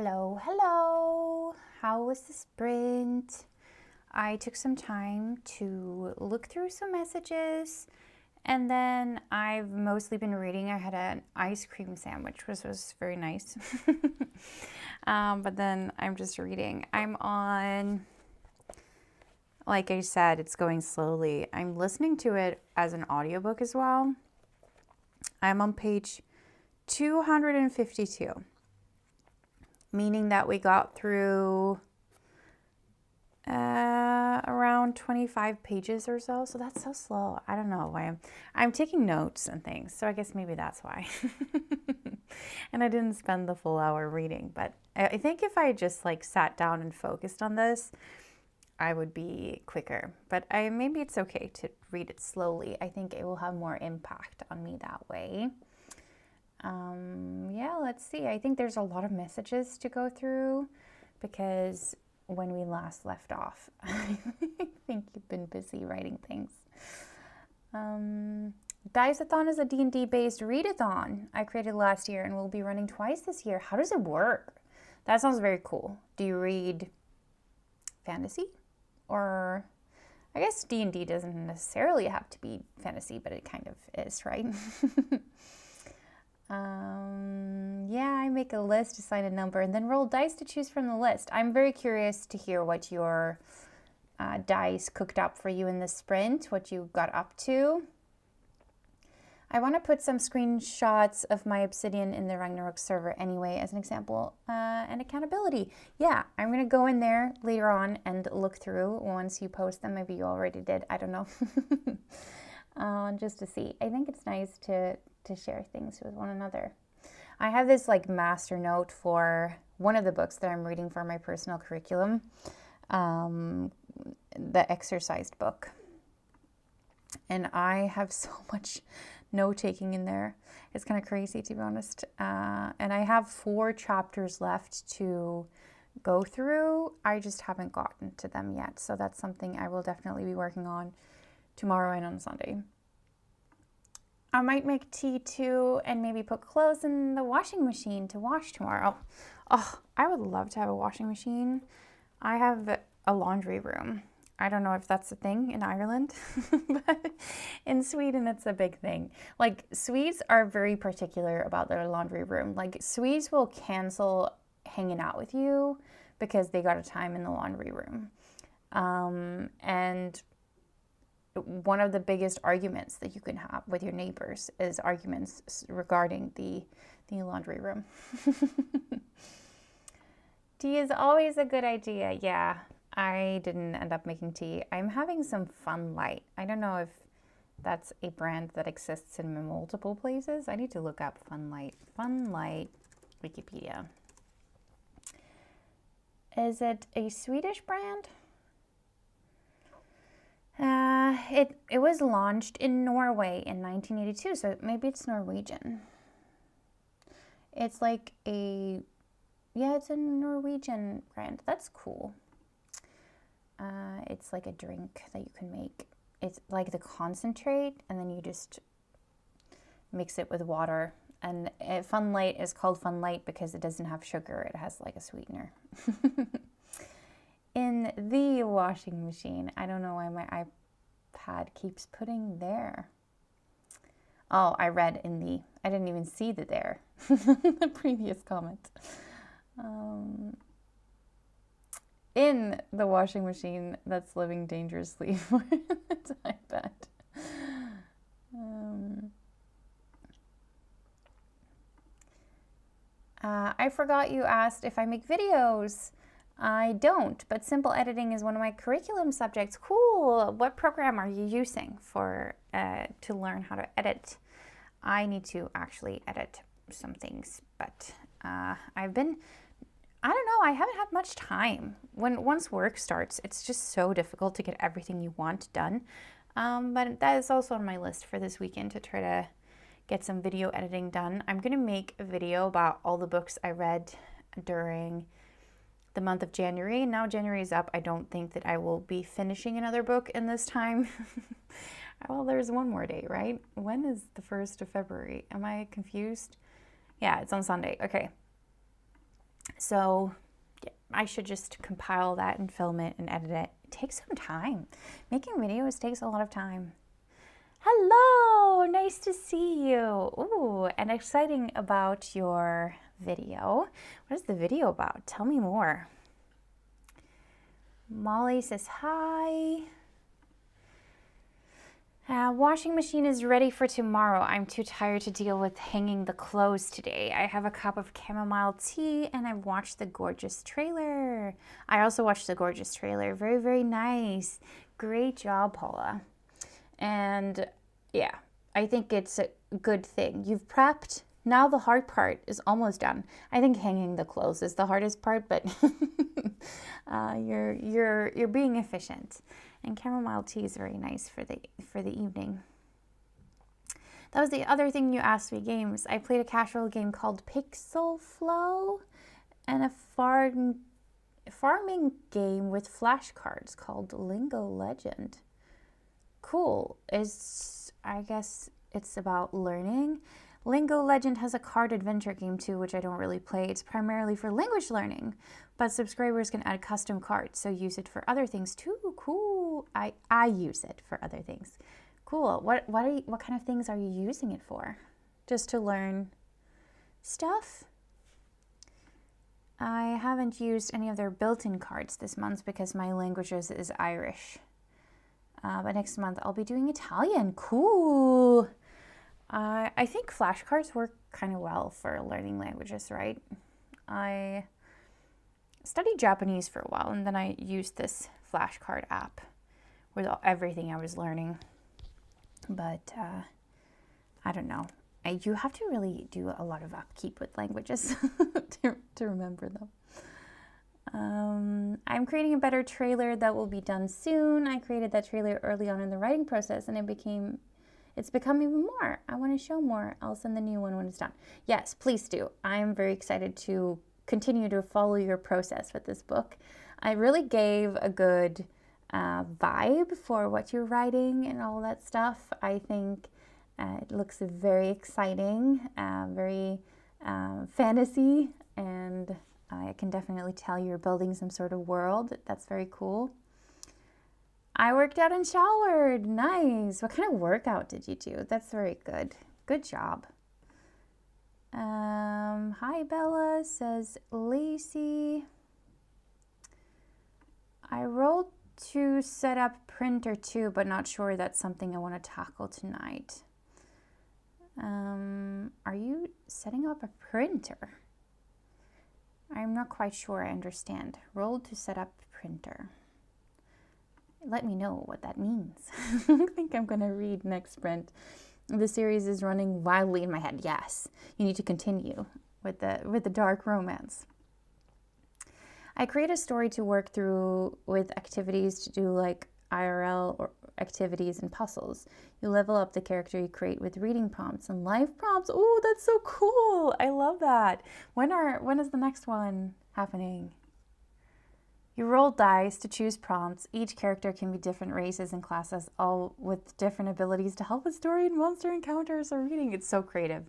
Hello, hello. How was the sprint? I took some time to look through some messages, and then I've mostly been reading. I had an ice cream sandwich, which was very nice. But then I'm just reading. I'm on, like I said, it's going slowly. I'm listening to it as an audiobook as well. I'm on page 252. Meaning that we got through around 25 pages or so. So that's so slow. I don't know why I'm taking notes and things. So I guess maybe that's why. And I didn't spend the full hour reading. But I think if I just like sat down and focused on this, I would be quicker. But maybe it's okay to read it slowly. I think it will have more impact on me that way. Yeah, let's see. I think there's a lot of messages to go through because when we last left off, I think you've been busy writing things. Dice-a-thon is a D&D based readathon I created last year and will be running twice this year. How does it work? That sounds very cool. Do you read fantasy? Or I guess D&D doesn't necessarily have to be fantasy, but it kind of is, right? Yeah, I make a list, assign a number, and then roll dice to choose from the list. I'm very curious to hear what your dice cooked up for you in the sprint, what you got up to. I want to put some screenshots of my Obsidian in the Ragnarok server anyway as an example and accountability. Yeah, I'm going to go in there later on and look through once you post them. Maybe you already did. I don't know. Just to see. I think it's nice to share things with one another. I have this like master note for one of the books that I'm reading for my personal curriculum, the exercised book. And I have so much note taking in there. It's kind of crazy, to be honest. And I have 4 chapters left to go through. I just haven't gotten to them yet. So that's something I will definitely be working on tomorrow and on Sunday. I might make tea too and maybe put clothes in the washing machine to wash tomorrow. Oh, I would love to have a washing machine. I have a laundry room. I don't know if that's a thing in Ireland, but in Sweden it's a big thing. Like Swedes are very particular about their laundry room. Like Swedes will cancel hanging out with you because they got a time in the laundry room. And one of the biggest arguments that you can have with your neighbors is arguments regarding the laundry room. Tea is always a good idea. Yeah, I didn't end up making tea. I'm having some Fun Light. I don't know if that's a brand that exists in multiple places. I need to look up Fun Light. Fun Light, Wikipedia. Is it a Swedish brand? It was launched in Norway in 1982, so maybe it's Norwegian. It's like it's a Norwegian brand. That's cool. It's like a drink that you can make. It's like the concentrate, and then you just mix it with water. And Fun Light is called Fun Light because it doesn't have sugar. It has like a sweetener. In the washing machine. I don't know why my iPad keeps putting there. Oh, I read in the, I didn't even see the there, the previous comment. In the washing machine that's living dangerously for its iPad. I forgot you asked if I make videos. I don't, but simple editing is one of my curriculum subjects. Cool. What program are you using for to learn how to edit? I need to actually edit some things, but I don't know, I haven't had much time. Once work starts, it's just so difficult to get everything you want done. But that is also on my list for this weekend to try to get some video editing done. I'm going to make a video about all the books I read during the month of January. Now January is up. I don't think that I will be finishing another book in this time. Well, there's one more day, right? When is the 1st of February? Am I confused? Yeah, it's on Sunday. Okay. So yeah, I should just compile that and film it and edit it. It takes some time. Making videos takes a lot of time. Hello, nice to see you. Ooh, and exciting about your video. What is the video about? Tell me more. Molly says hi. Washing machine is ready for tomorrow. I'm too tired to deal with hanging the clothes today. I have a cup of chamomile tea and I've watched the gorgeous trailer. I also watched the gorgeous trailer. Very, very nice. Great job, Paula. And yeah, I think it's a good thing. You've prepped. Now the hard part is almost done. I think hanging the clothes is the hardest part, but you're being efficient. And chamomile tea is very nice for the evening. That was the other thing you asked me, games. I played a casual game called Pixel Flow and a farming game with flashcards called Lingo Legend. Cool. I guess it's about learning. Lingo Legend has a card adventure game too, which I don't really play. It's primarily for language learning, but subscribers can add custom cards, so use it for other things too. Cool. I use it for other things. Cool. What kind of things are you using it for? Just to learn stuff? I haven't used any of their built-in cards this month because my languages is Irish. But next month I'll be doing Italian. Cool. I think flashcards work kind of well for learning languages, right? I studied Japanese for a while and then I used this flashcard app with everything I was learning. But I don't know. You have to really do a lot of upkeep with languages to remember them. I'm creating a better trailer that will be done soon. I created that trailer early on in the writing process and it's become even more. I want to show more. I'll send the new one when it's done. Yes, please do. I'm very excited to continue to follow your process with this book. I really gave a good vibe for what you're writing and all that stuff. I think it looks very exciting, very fantasy, and I can definitely tell you're building some sort of world. That's very cool. I worked out and showered. Nice. What kind of workout did you do? That's very good. Good job. Hi, Bella, says Lacey. I rolled to set up printer too, but not sure that's something I want to tackle tonight. Are you setting up a printer? I'm not quite sure I understand. Rolled to set up printer. Let me know what that means. I think I'm going to read next sprint. The series is running wildly in my head. Yes, you need to continue with the dark romance. I create a story to work through with activities to do like IRL or activities and puzzles. You level up the character you create with reading prompts and live prompts. Oh, that's so cool. I love that. When is the next one happening? You roll dice to choose prompts. Each character can be different races and classes, all with different abilities to help with story and monster encounters or reading. It's so creative.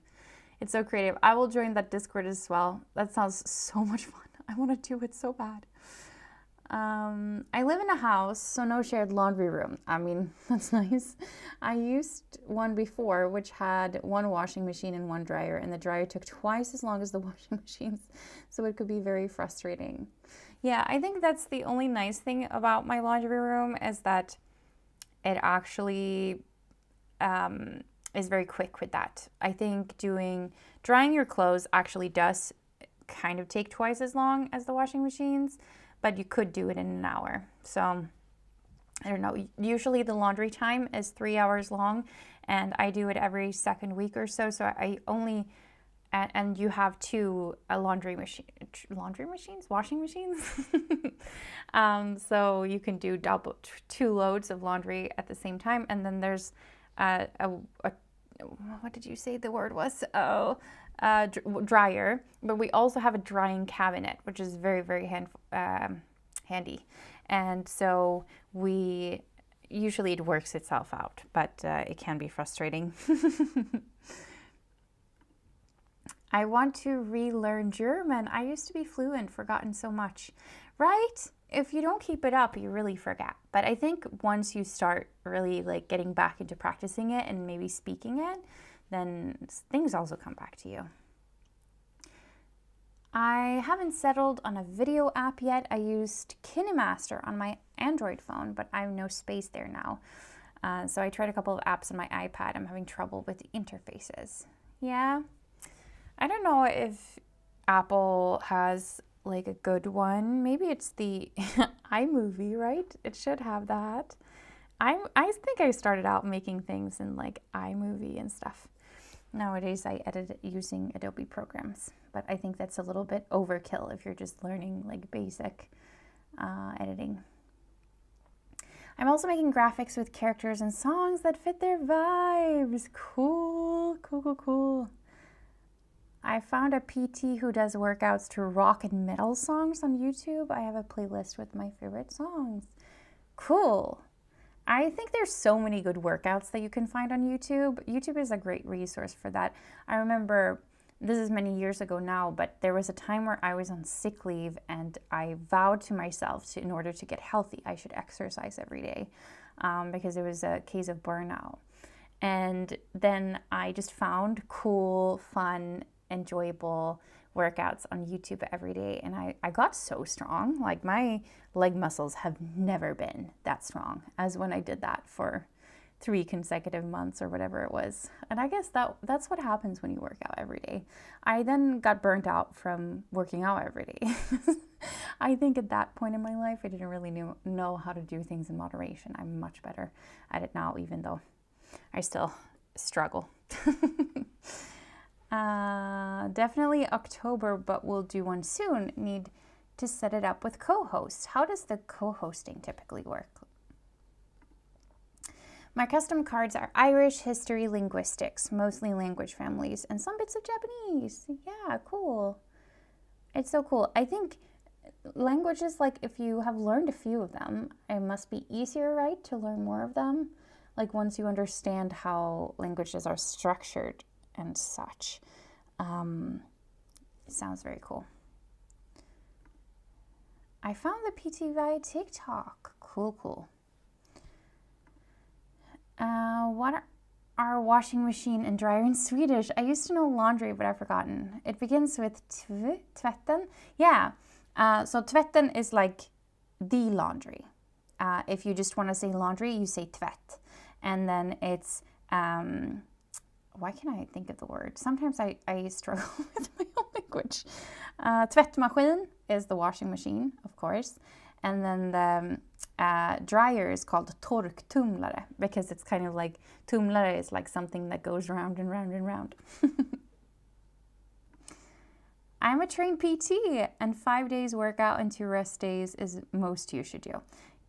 It's so creative. I will join that Discord as well. That sounds so much fun. I want to do it so bad. I live in a house, so no shared laundry room. I mean, that's nice. I used one before, which had one washing machine and one dryer, and the dryer took twice as long as the washing machines, so it could be very frustrating. Yeah, I think that's the only nice thing about my laundry room is that it actually is very quick with that. I think drying your clothes actually does kind of take twice as long as the washing machines, but you could do it in an hour. So I don't know. Usually the laundry time is 3 hours long, and I do it every second week or so. So I only and you have two washing machines. So you can do two loads of laundry at the same time. And then there's what did you say the word was? Dryer. But we also have a drying cabinet, which is very, very handy. And so usually it works itself out, but it can be frustrating. I want to relearn German. I used to be fluent, forgotten so much, right? If you don't keep it up, you really forget. But I think once you start really like getting back into practicing it and maybe speaking it, then things also come back to you. I haven't settled on a video app yet. I used KineMaster on my Android phone, but I have no space there now. So I tried a couple of apps on my iPad. I'm having trouble with the interfaces. Yeah. I don't know if Apple has like a good one. Maybe it's the iMovie, right? It should have that. I think I started out making things in like iMovie and stuff. Nowadays I edit it using Adobe programs, but I think that's a little bit overkill if you're just learning like basic editing. I'm also making graphics with characters and songs that fit their vibes. Cool, cool, cool, cool. I found a PT who does workouts to rock and metal songs on YouTube. I have a playlist with my favorite songs. Cool. I think there's so many good workouts that you can find on YouTube. YouTube is a great resource for that. I remember, this is many years ago now, but there was a time where I was on sick leave and I vowed to myself in order to get healthy, I should exercise every day because it was a case of burnout. And then I just found cool, fun, enjoyable workouts on YouTube every day, and I got so strong. Like my leg muscles have never been that strong as when I did that for 3 consecutive months or whatever it was. And I guess that's what happens when you work out every day. I then got burnt out from working out every day. I think at that point in my life I didn't really know how to do things in moderation. I'm much better at it now, even though I still struggle. Definitely October, but we'll do one soon. Need to set it up with co-hosts. How does the co-hosting typically work? My custom cards are Irish, history, linguistics, mostly language families, and some bits of Japanese. Yeah, cool. It's so cool. I think languages, like if you have learned a few of them, it must be easier, right, to learn more of them. Like once you understand how languages are structured and such. It sounds very cool. I found the PT via TikTok. Cool, cool. What are washing machine and dryer in Swedish? I used to know laundry, but I've forgotten. It begins with tvätten. Yeah. So tvätten is like the laundry. If you just want to say laundry, you say tvätt. And then it's why can't I think of the word? Sometimes I struggle with my own language. Tvättmaskin is the washing machine, of course. And then the dryer is called torktumlare because it's kind of like, tumlare is like something that goes round and round and round. I'm a trained PT and 5 days workout and 2 rest days is most you should do.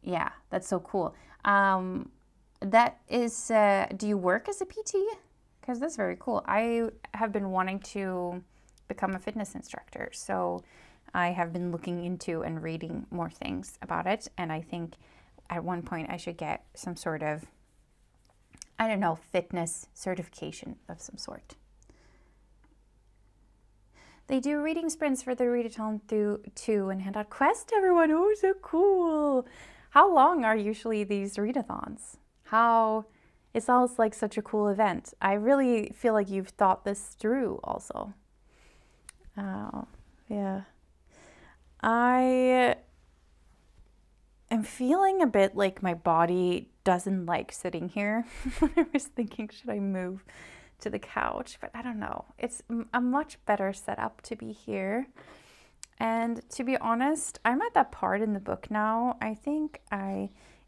Yeah, that's so cool. That is, do you work as a PT? Because that's very cool. I have been wanting to become a fitness instructor, so I have been looking into and reading more things about it, and I think at one point I should get some sort of, I don't know, fitness certification of some sort. They do reading sprints for the readathon too and hand out quests to everyone. Oh, so cool. How long are usually these readathons? It sounds like such a cool event. I really feel like you've thought this through also. Oh, yeah. I am feeling a bit like my body doesn't like sitting here. I was thinking, should I move to the couch? But I don't know. It's a much better setup to be here. And to be honest, I'm at that part in the book now. I think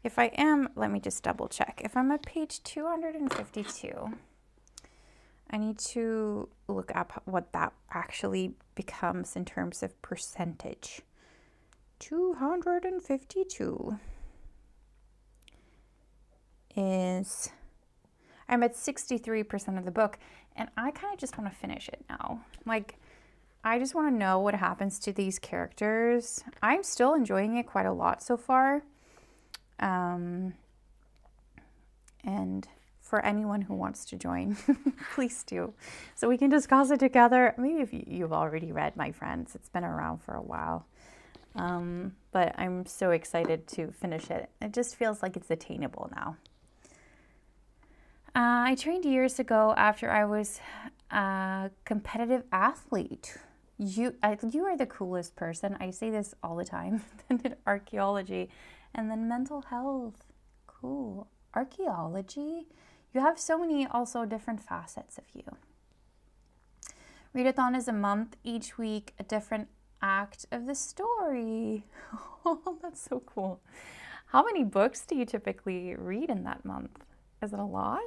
if I am, let me just double check. If I'm at page 252, I need to look up what that actually becomes in terms of percentage. 252 is, I'm at 63% of the book, and I kind of just want to finish it now. Like, I just want to know what happens to these characters. I'm still enjoying it quite a lot so far. And for anyone who wants to join. Please do. So we can discuss it together. Maybe if you've already read My Friends, it's been around for a while. But I'm so excited to finish it. It just feels like it's attainable now. I trained years ago after I was a competitive athlete. You are the coolest person. I say this all the time. Then did archaeology and then mental health. Cool. Archaeology? You have so many also different facets of you. Readathon is a month, each week a different act of the story. Oh, that's so cool. How many books do you typically read in that month? Is it a lot?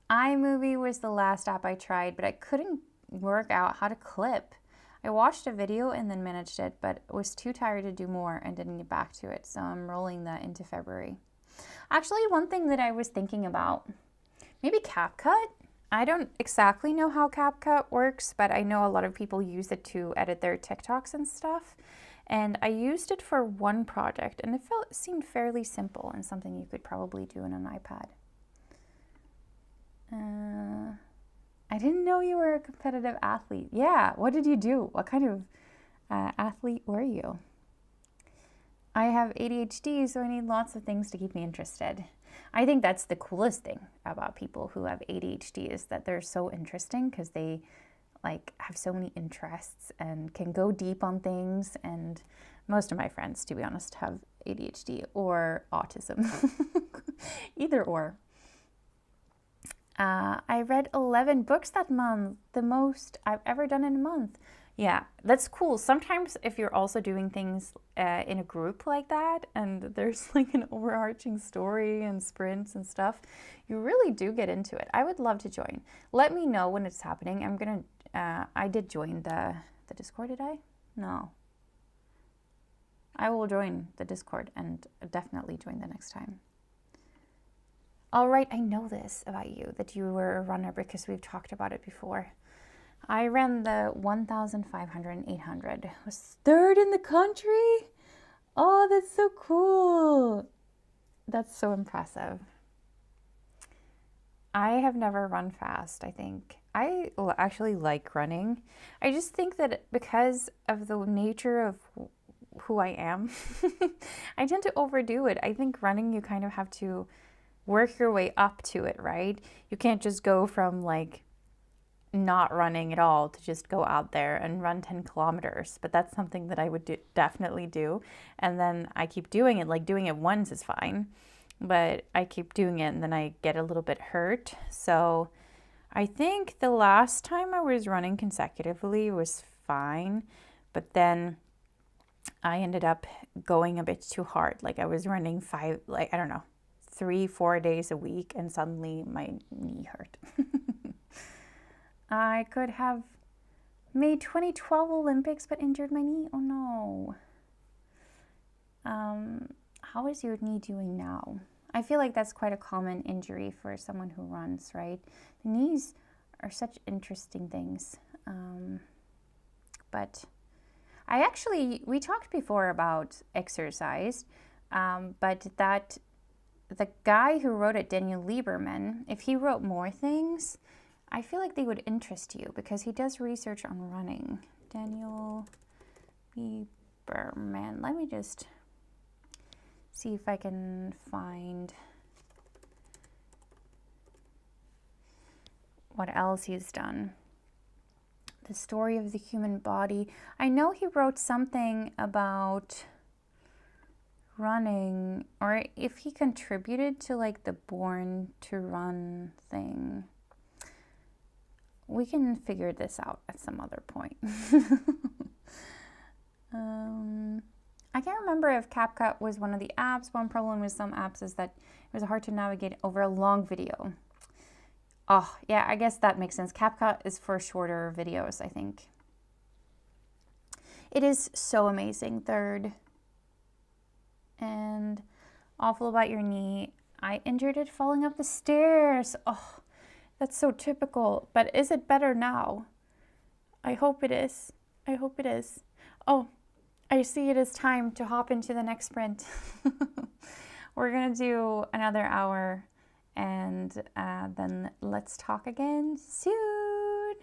iMovie was the last app I tried, but I couldn't work out how to clip. I watched a video and then managed it, but was too tired to do more and didn't get back to it, so I'm rolling that into February. Actually, one thing that I was thinking about, maybe CapCut? I don't exactly know how CapCut works, but I know a lot of people use it to edit their TikToks and stuff. And I used it for one project, and it seemed fairly simple and something you could probably do on an iPad. I didn't know you were a competitive athlete. Yeah, what did you do? What kind of athlete were you? I have ADHD, so I need lots of things to keep me interested. I think that's the coolest thing about people who have ADHD is that they're so interesting because they have so many interests and can go deep on things. And most of my friends, to be honest, have ADHD or autism. Either or. I read 11 books that month, the most I've ever done in a month. Yeah, that's cool. Sometimes if you're also doing things in a group like that and there's like an overarching story and sprints and stuff, you really do get into it. I would love to join. Let me know when it's happening. I did join the Discord, did I? No. I will join the Discord and definitely join the next time. All right, I know this about you, that you were a runner because we've talked about it before. I ran the 1,500 and 800. Was third in the country? Oh, that's so cool. That's so impressive. I have never run fast, I think. I actually like running. I just think that because of the nature of who I am, I tend to overdo it. I think running, you kind of have to work your way up to it, right? You can't just go from like not running at all to just go out there and run 10 kilometers. But that's something that I would definitely do. And then I keep doing it. Like doing it once is fine, but I keep doing it and then I get a little bit hurt. So I think the last time I was running consecutively was fine, but then I ended up going a bit too hard. Like I was running 3-4 days a week and suddenly my knee hurt. I could have made 2012 Olympics but injured my knee. Oh no. How is your knee doing now? I feel like that's quite a common injury for someone who runs, right? The knees are such interesting things. But we talked before about exercise, but that the guy who wrote it, Daniel Lieberman, if he wrote more things, I feel like they would interest you because he does research on running. Daniel Lieberman. Let me just see if I can find what else he's done. The story of the human body. I know he wrote something about running, or if he contributed to like the Born to Run thing. We can figure this out at some other point. I can't remember if CapCut was one of the apps. One problem with some apps is that it was hard to navigate over a long video. Oh, yeah, I guess that makes sense. CapCut is for shorter videos, I think. It is so amazing. Third. And awful about your knee. I injured it falling up the stairs. Oh, that's so typical. But is it better now? I hope it is. I hope it is. Oh, I see it is time to hop into the next sprint. We're going to do another hour and then let's talk again soon.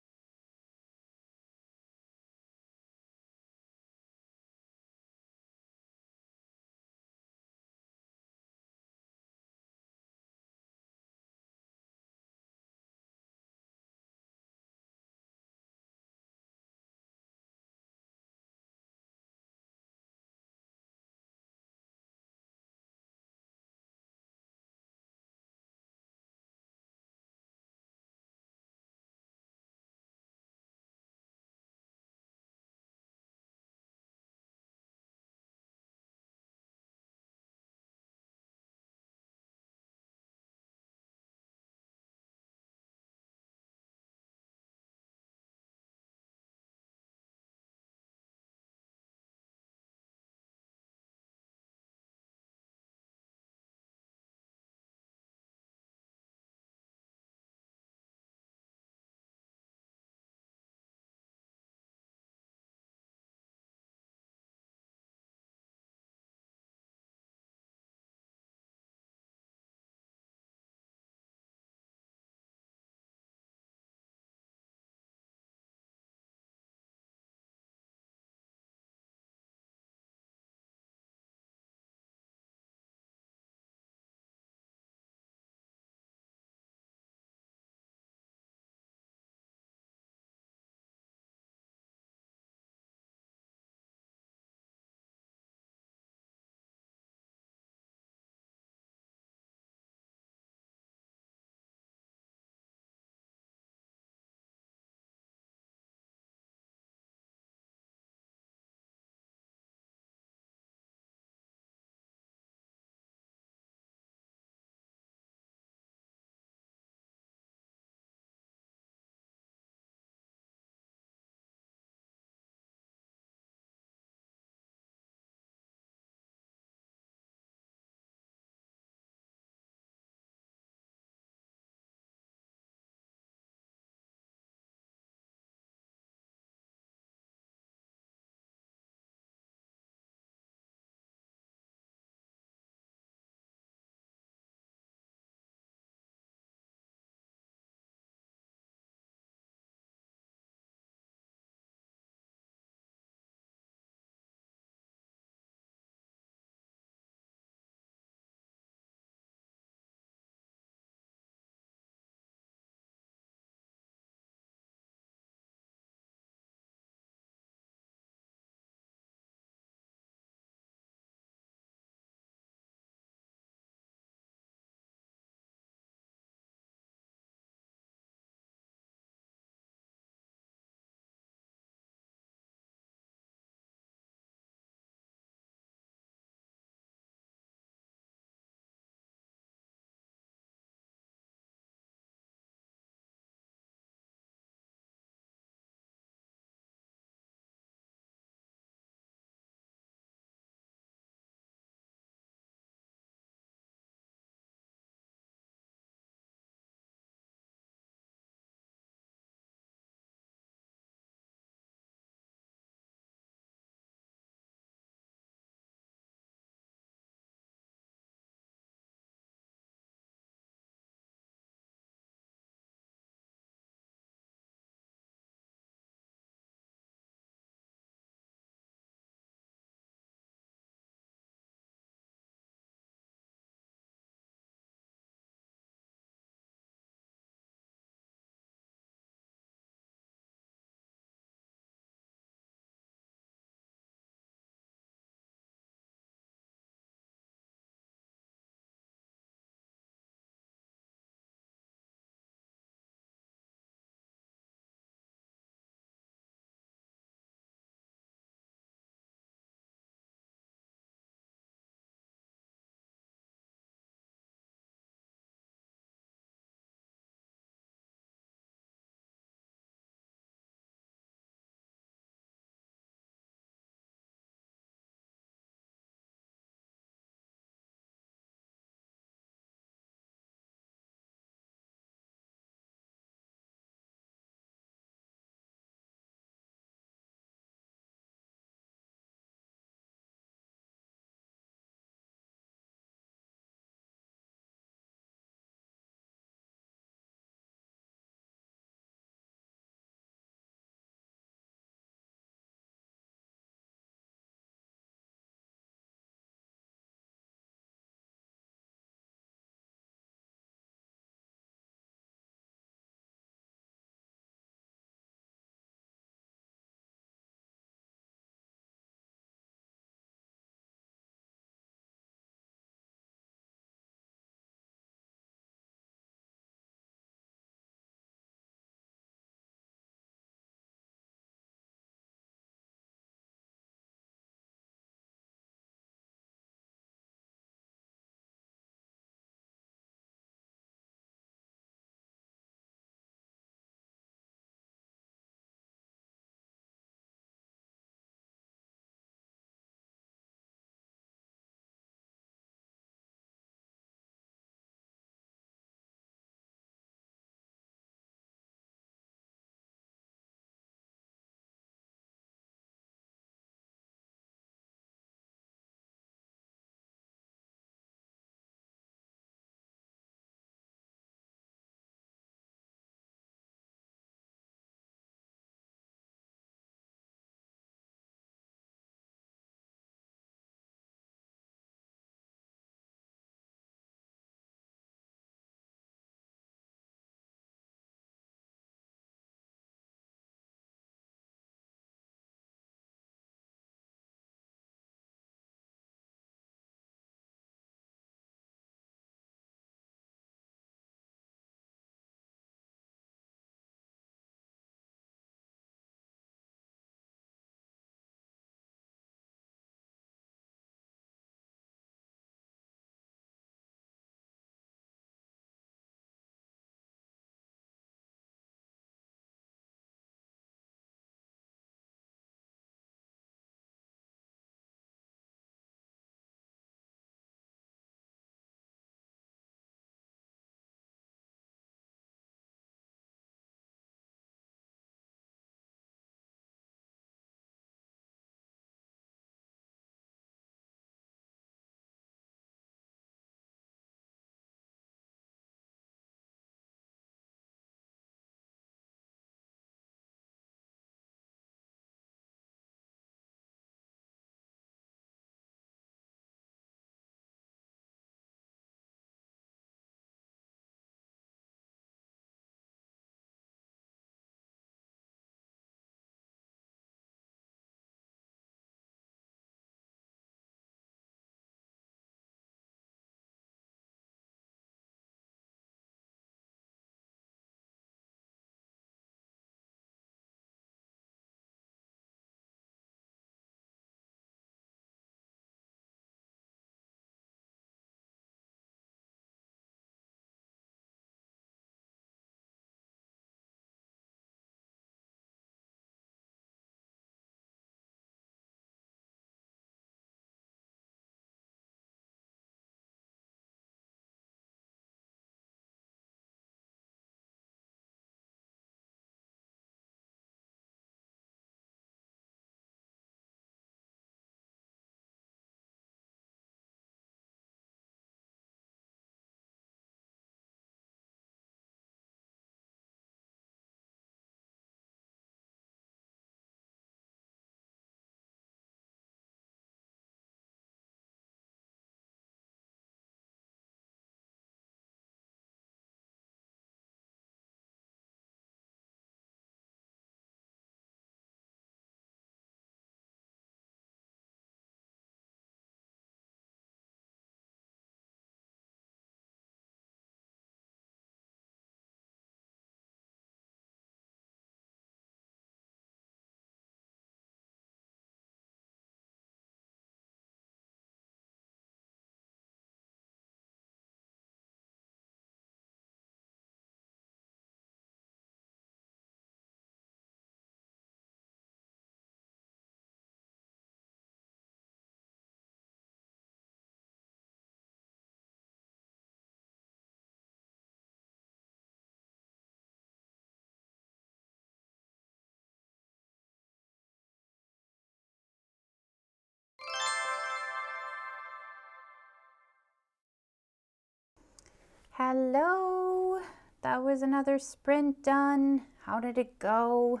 Hello, that was another sprint done. How did it go?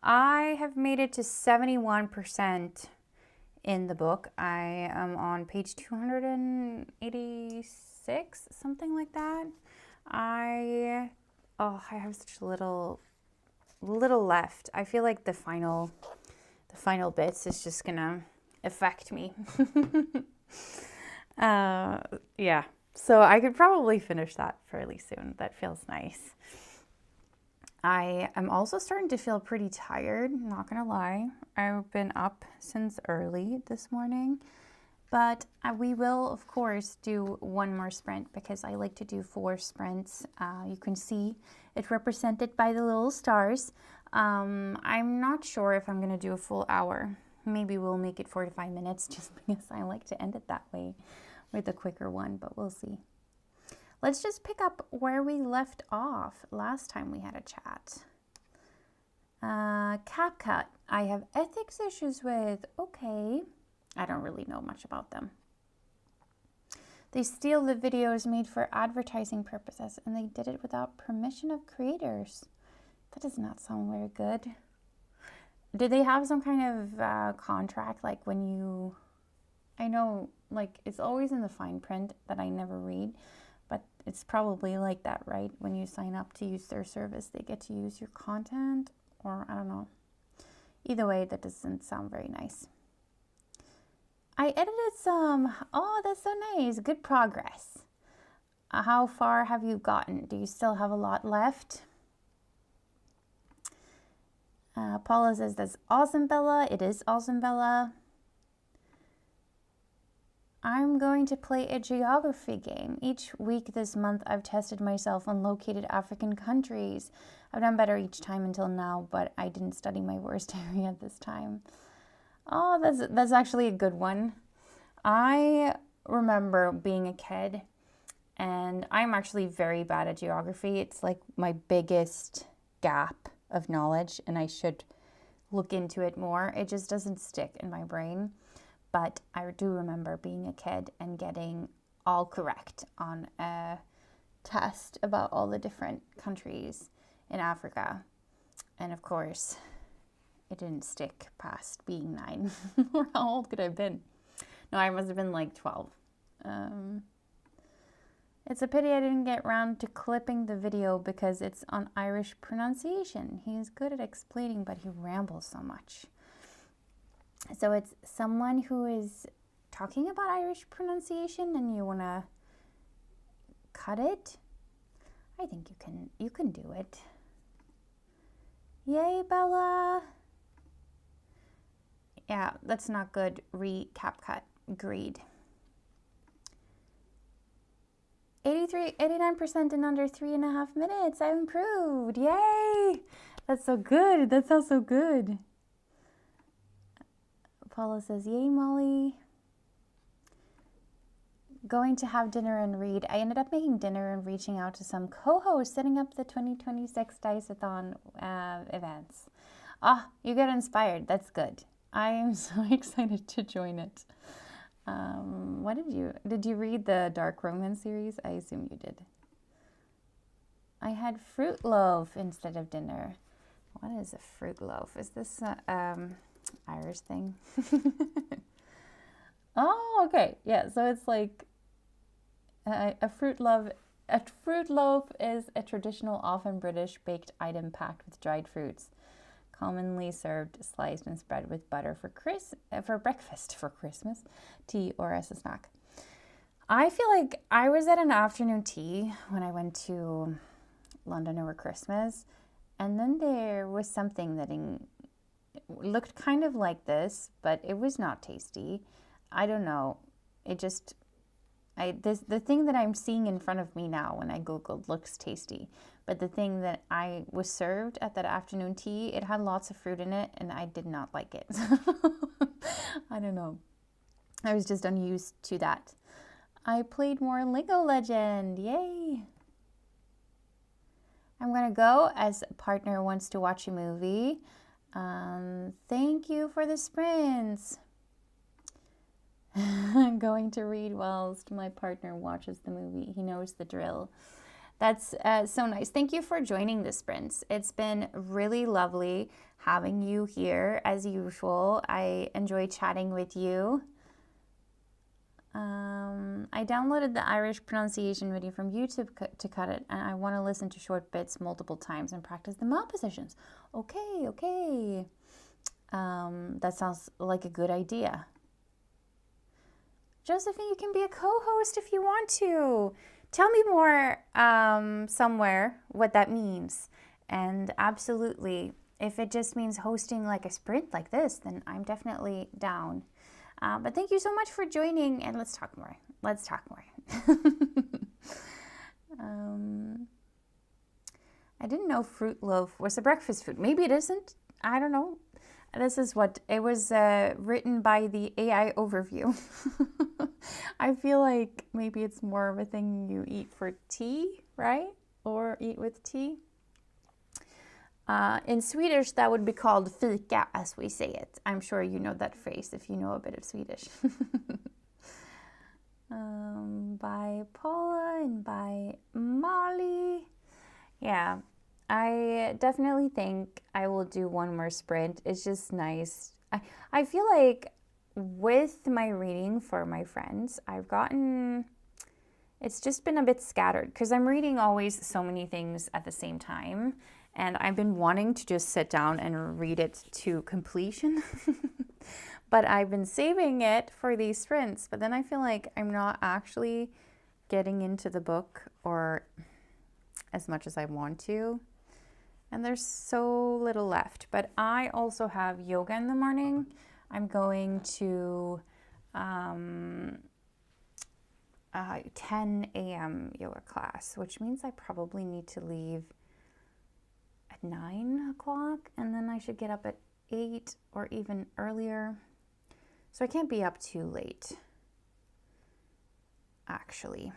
I have made it to 71% in the book. I am on page 286, something like that. I have such little left. I feel like the final bits is just gonna affect me. Yeah. So I could probably finish that fairly soon. That feels nice. I am also starting to feel pretty tired, not gonna lie. I've been up since early this morning, but we will, of course, do one more sprint because I like to do 4 sprints. You can see it represented by the little stars. I'm not sure if I'm gonna do a full hour. Maybe we'll make it 45 minutes just because I like to end it that way with a quicker one, but we'll see. Let's just pick up where we left off last time we had a chat. CapCut, I have ethics issues with. Okay, I don't really know much about them. They steal the videos made for advertising purposes and they did it without permission of creators. That does not sound very good. Did they have some kind of contract, like when you... I know, like, it's always in the fine print that I never read, but it's probably like that, right? When you sign up to use their service, they get to use your content, or I don't know. Either way, that doesn't sound very nice. I edited some. Oh, that's so nice. Good progress. How far have you gotten? Do you still have a lot left? Paula says, that's awesome, Bella. It is awesome, Bella. I'm going to play a geography game. Each week this month, I've tested myself on located African countries. I've done better each time until now, but I didn't study my worst area this time. Oh, that's actually a good one. I remember being a kid, and I'm actually very bad at geography. It's like my biggest gap of knowledge, and I should look into it more. It just doesn't stick in my brain. But I do remember being a kid and getting all correct on a test about all the different countries in Africa. And of course, it didn't stick past being 9. Or how old could I have been? No, I must have been like 12. It's a pity I didn't get around to clipping the video because it's on Irish pronunciation. He's good at explaining, but he rambles so much. So it's someone who is talking about Irish pronunciation and you want to cut it. I think you can do it. Yay, Bella. Yeah, that's not good. CapCut. Agreed. 89% in under 3.5 minutes. I've improved. Yay. That's so good. That sounds so good. Paula says, yay, Molly. Going to have dinner and read. I ended up making dinner and reaching out to some co-hosts, setting up the 2026 Dice-a-thon events. You get inspired. That's good. I am so excited to join it. What did you read the Dark Romance series? I assume you did. I had fruit loaf instead of dinner. What is a fruit loaf? Is this Irish thing? Oh, okay. Yeah, so it's like a fruit loaf. A fruit loaf is a traditional, often British baked item packed with dried fruits, commonly served sliced and spread with butter for breakfast, for Christmas, tea, or as a snack. I feel like I was at an afternoon tea when I went to London over Christmas, and then there was something that looked kind of like this, but it was not tasty. I don't know. It just, the thing that I'm seeing in front of me now when I Googled looks tasty, but the thing that I was served at that afternoon tea, it had lots of fruit in it, and I did not like it. I don't know. I was just unused to that. I played more Lego Legend. Yay! I'm gonna go as a partner wants to watch a movie. Thank you for the sprints. I'm going to read whilst my partner watches the movie. He knows the drill. That's so nice. Thank you for joining this sprint. It's been really lovely having you here as usual. I enjoy chatting with you. I downloaded the Irish pronunciation video from YouTube to cut it, and I want to listen to short bits multiple times and practice the mouth positions. Okay. That sounds like a good idea. Josephine, you can be a co-host if you want to. Tell me more somewhere what that means. And absolutely, if it just means hosting like a sprint like this, then I'm definitely down. But thank you so much for joining, and let's talk more. I didn't know Fruit Loaf was a breakfast food. Maybe it isn't. I don't know. This is what it was written by the AI overview. I feel like maybe it's more of a thing you eat for tea, right? Or eat with tea. In Swedish, that would be called fika, as we say it. I'm sure you know that phrase if you know a bit of Swedish. By Paula and by Molly. Yeah, I definitely think I will do one more sprint. It's just nice. I feel like with my reading for my friends, it's just been a bit scattered because I'm reading always so many things at the same time. And I've been wanting to just sit down and read it to completion. But I've been saving it for these sprints. But then I feel like I'm not actually getting into the book or as much as I want to. And there's so little left. But I also have yoga in the morning. I'm going to 10 a.m. yoga class, which means I probably need to leave at 9 o'clock, and then I should get up at 8 or even earlier. So I can't be up too late, actually.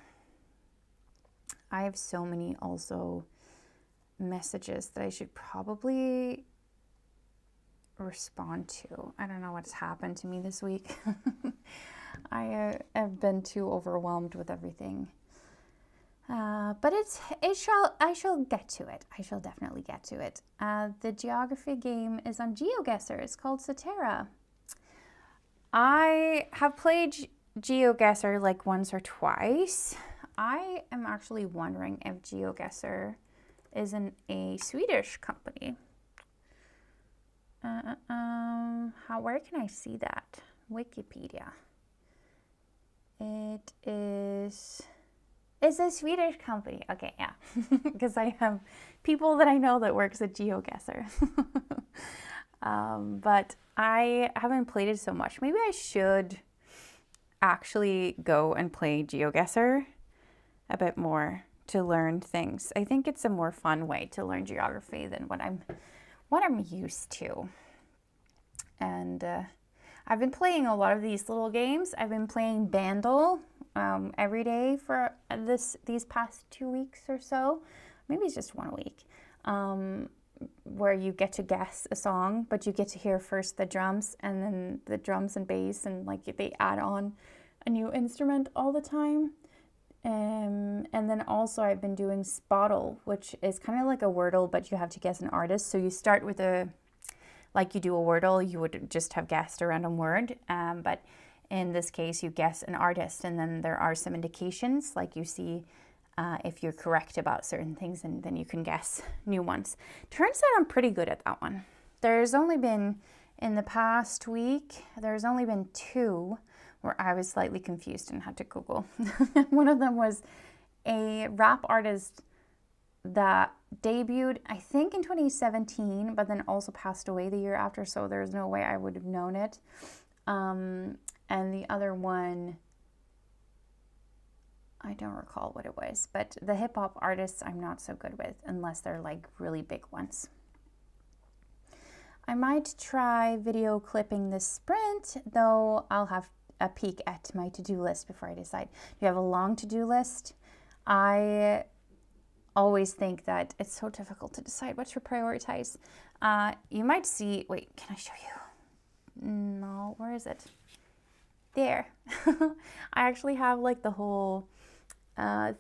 I have so many also messages that I should probably respond to. I don't know what's happened to me this week. I have been too overwhelmed with everything. But I shall get to it. I shall definitely get to it. The geography game is on GeoGuessr. It's called Cetera. I have played GeoGuessr like once or twice. I am actually wondering if GeoGuessr isn't a Swedish company. Where can I see that? Wikipedia. It's a Swedish company. Okay, yeah. Because I have people that I know that works at GeoGuessr. But I haven't played it so much. Maybe I should actually go and play GeoGuessr a bit more to learn things. I think it's a more fun way to learn geography than what I'm used to. And I've been playing a lot of these little games. I've been playing Bandle every day for these past 2 weeks or so. Maybe it's just 1 week. Where you get to guess a song, but you get to hear first the drums and then the drums and bass, and like they add on a new instrument all the time. And then also I've been doing Spottle, which is kind of like a Wordle, but you have to guess an artist. So you start with like you do a Wordle, you would just have guessed a random word. But in this case, you guess an artist, and then there are some indications, like you see if you're correct about certain things, and then you can guess new ones. Turns out I'm pretty good at that one. There's only been, in the past week, there's only been 2 where I was slightly confused and had to Google. One of them was a rap artist that debuted, I think, in 2017, but then also passed away the year after, so there's no way I would have known it. And the other one, I don't recall what it was, but the hip-hop artists I'm not so good with, unless they're like really big ones. I might try video clipping this sprint, though I'll have a peek at my to-do list before I decide. Do you have a long to-do list? I always think that it's so difficult to decide what to prioritize. You might see, wait, can I show you? No, where is it? there. I actually have like the whole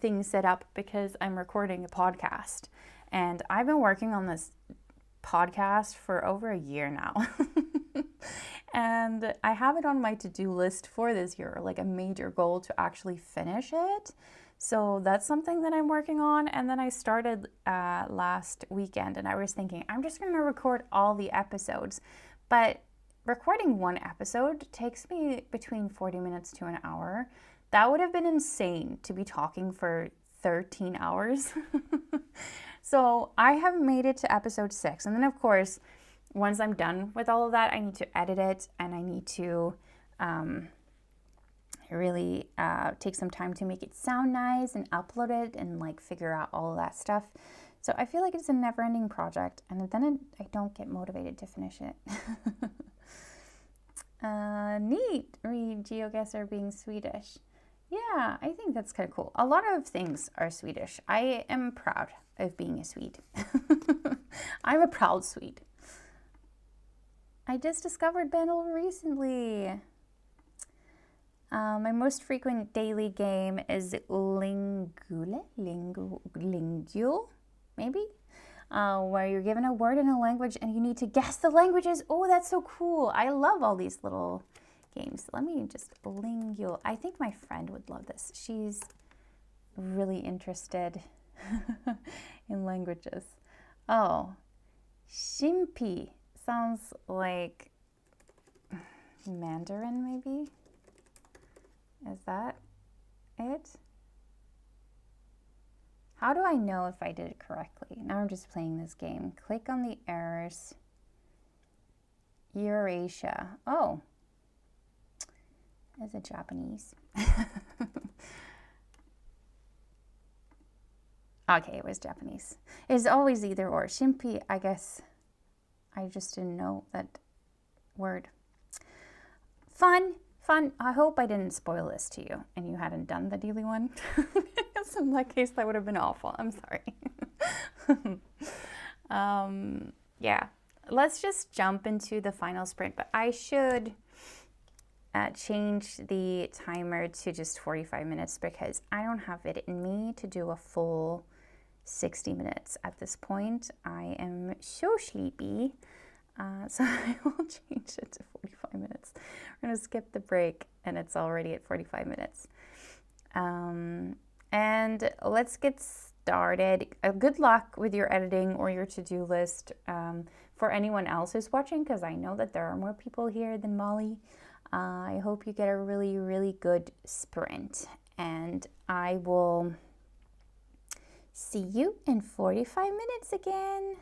thing set up because I'm recording a podcast. And I've been working on this podcast for over a year now. And I have it on my to-do list for this year, like a major goal to actually finish it. So that's something that I'm working on. And then I started last weekend and I was thinking, I'm just going to record all the episodes. But recording one episode takes me between 40 minutes to an hour. That would have been insane to be talking for 13 hours. So I have made it to episode 6. And then, of course, once I'm done with all of that, I need to edit it and I need to really take some time to make it sound nice and upload it and like figure out all of that stuff. So I feel like it's a never-ending project, and then I don't get motivated to finish it. Neat, read GeoGuessr being Swedish. Yeah, I think that's kind of cool. A lot of things are Swedish. I am proud of being a Swede. I'm a proud Swede. I just discovered Bandle recently. My most frequent daily game is Lingule, maybe? Where you're given a word in a language and you need to guess the languages. Oh, that's so cool. I love all these little games. Let me just Lingule. I think my friend would love this. She's really interested in languages. Oh, Shimpi sounds like Mandarin, maybe? Is that it? How do I know if I did it correctly? Now I'm just playing this game. Click on the errors. Eurasia. Oh. Is it Japanese? Okay, it was Japanese. It's always either or. Shimpi, I guess. I just didn't know that word. Fun. Fun. I hope I didn't spoil this to you and you hadn't done the daily one. Because in that case, that would have been awful. I'm sorry. Yeah, let's just jump into the final sprint. But I should change the timer to just 45 minutes because I don't have it in me to do a full 60 minutes at this point. I am so sleepy. So I will change it to 45 minutes. We're going to skip the break and it's already at 45 minutes. And let's get started. Good luck with your editing or your to-do list for anyone else who's watching, because I know that there are more people here than Molly. I hope you get a really, really good sprint. And I will see you in 45 minutes again.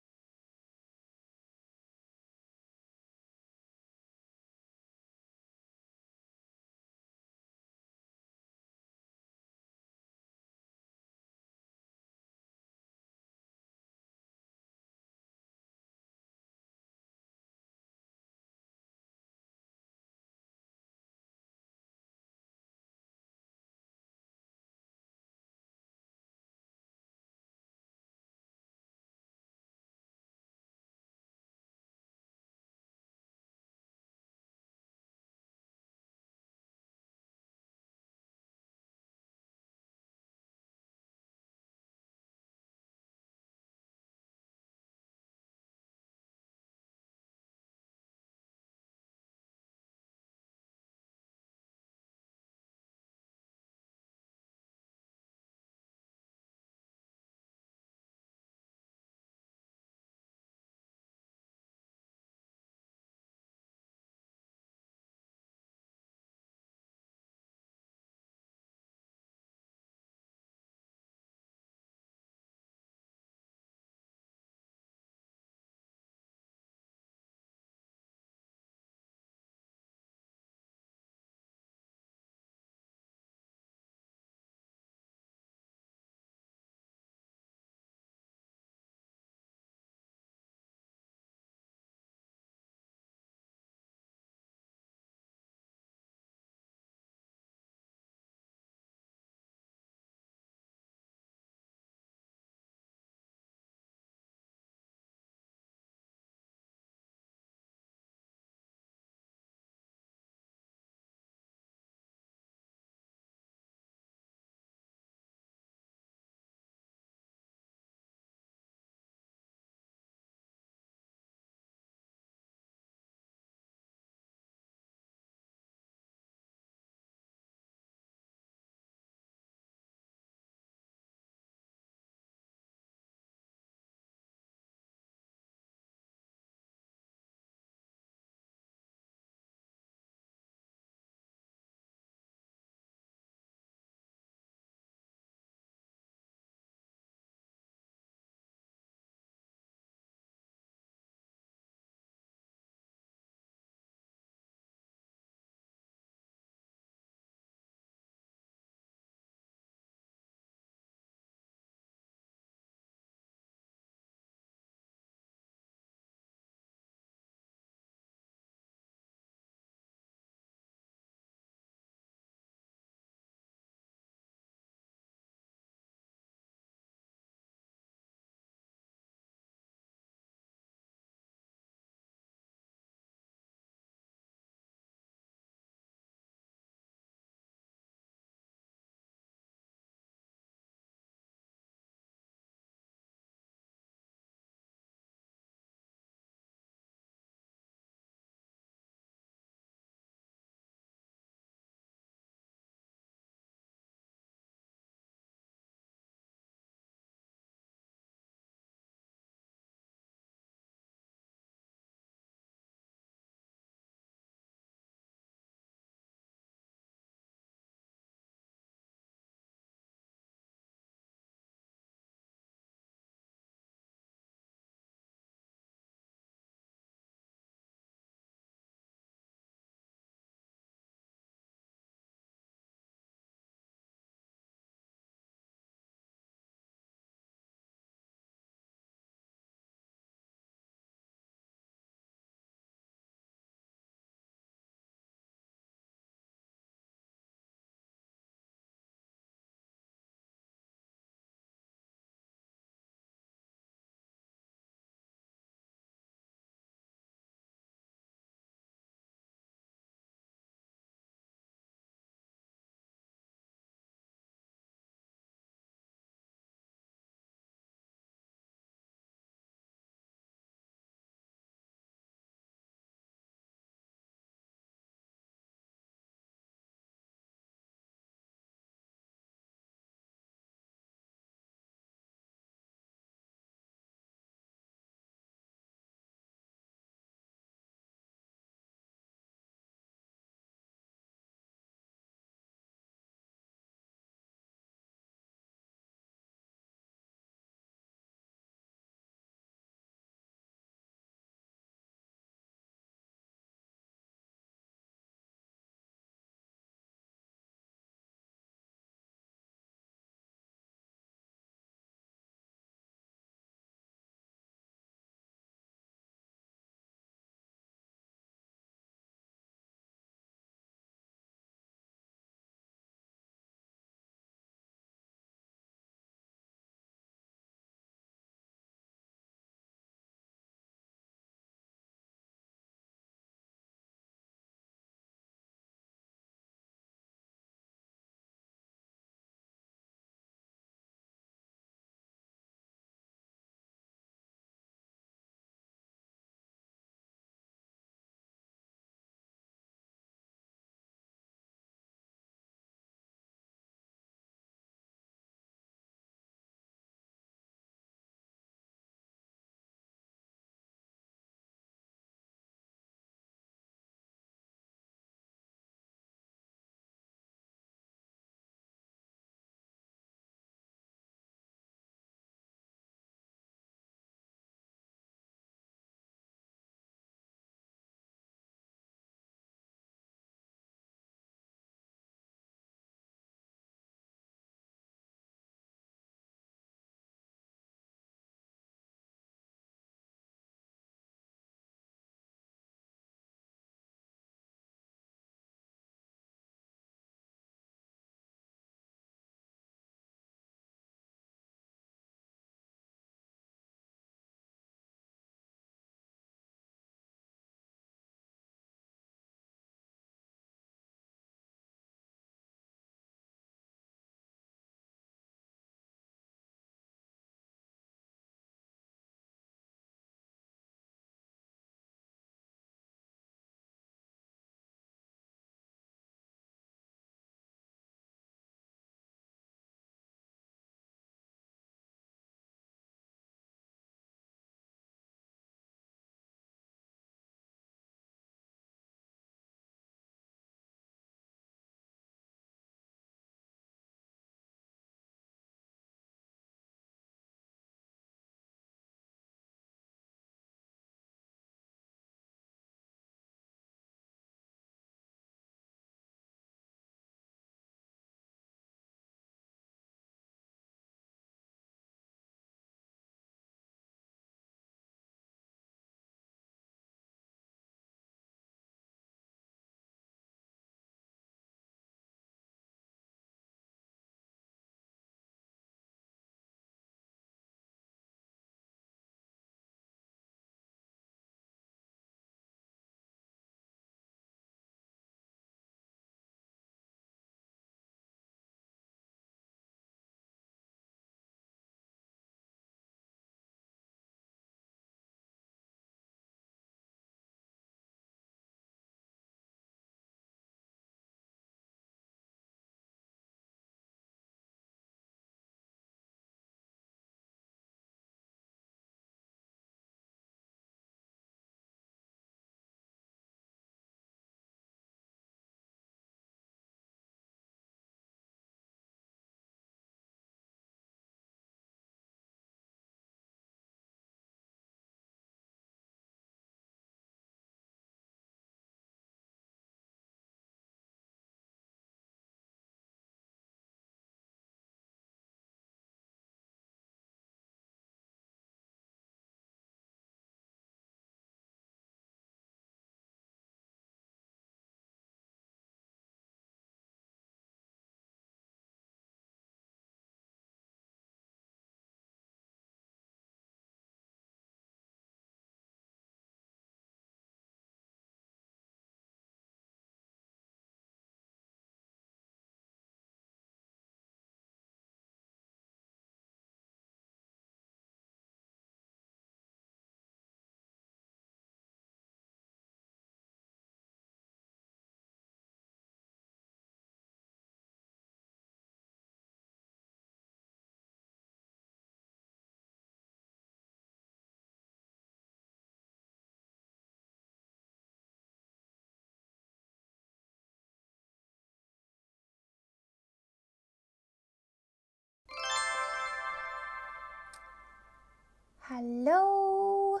Hello.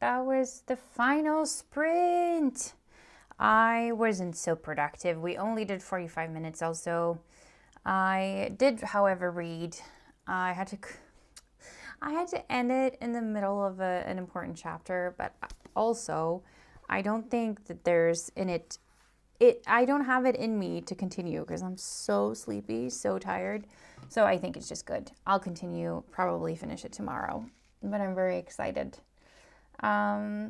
That was the final sprint. I wasn't so productive. We only did 45 minutes also. I did, however, read. I had to end it in the middle of an important chapter, but also I don't think that there's in it I don't have it in me to continue because I'm so sleepy, so tired. So I think it's just good. I'll continue, probably finish it tomorrow, but I'm very excited. Yeah,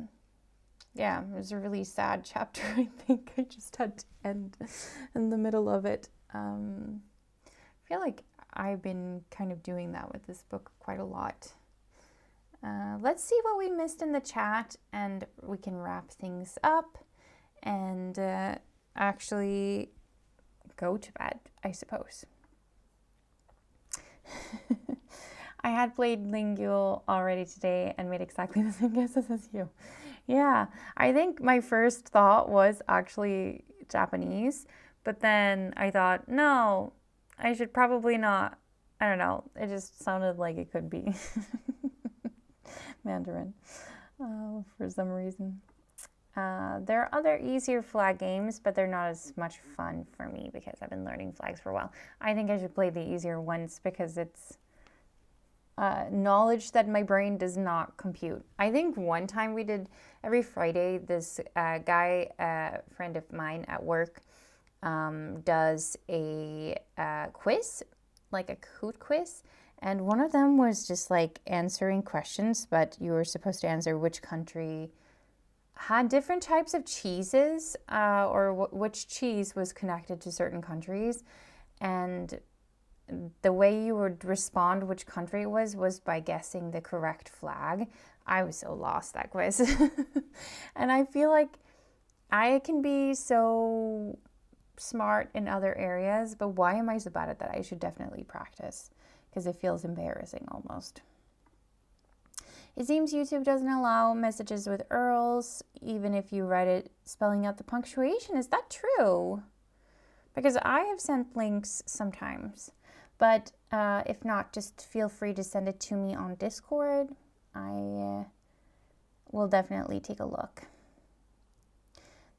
it was a really sad chapter. I think I just had to end in the middle of it. I feel like I've been kind of doing that with this book quite a lot. Let's see what we missed in the chat, and we can wrap things up and actually go to bed, I suppose. I had played Lingual already today and made exactly the same guesses as you. Yeah, I think my first thought was actually Japanese, but then I thought, no, I should probably not. I don't know. It just sounded like it could be Mandarin for some reason. There are other easier flag games, but they're not as much fun for me because I've been learning flags for a while. I think I should play the easier ones because it's knowledge that my brain does not compute. I think one time we did, every Friday, this guy, friend of mine at work, does a quiz, like a Kahoot quiz. And one of them was just like answering questions, but you were supposed to answer which country had different types of cheeses or which cheese was connected to certain countries. And the way you would respond which country it was by guessing the correct flag. I was so lost that quiz. And I feel like I can be so smart in other areas, but why am I so bad at that? I should definitely practice because it feels embarrassing almost. It seems YouTube doesn't allow messages with URLs, even if you write it spelling out the punctuation. Is that true? Because I have sent links sometimes. But if not, just feel free to send it to me on Discord. I will definitely take a look.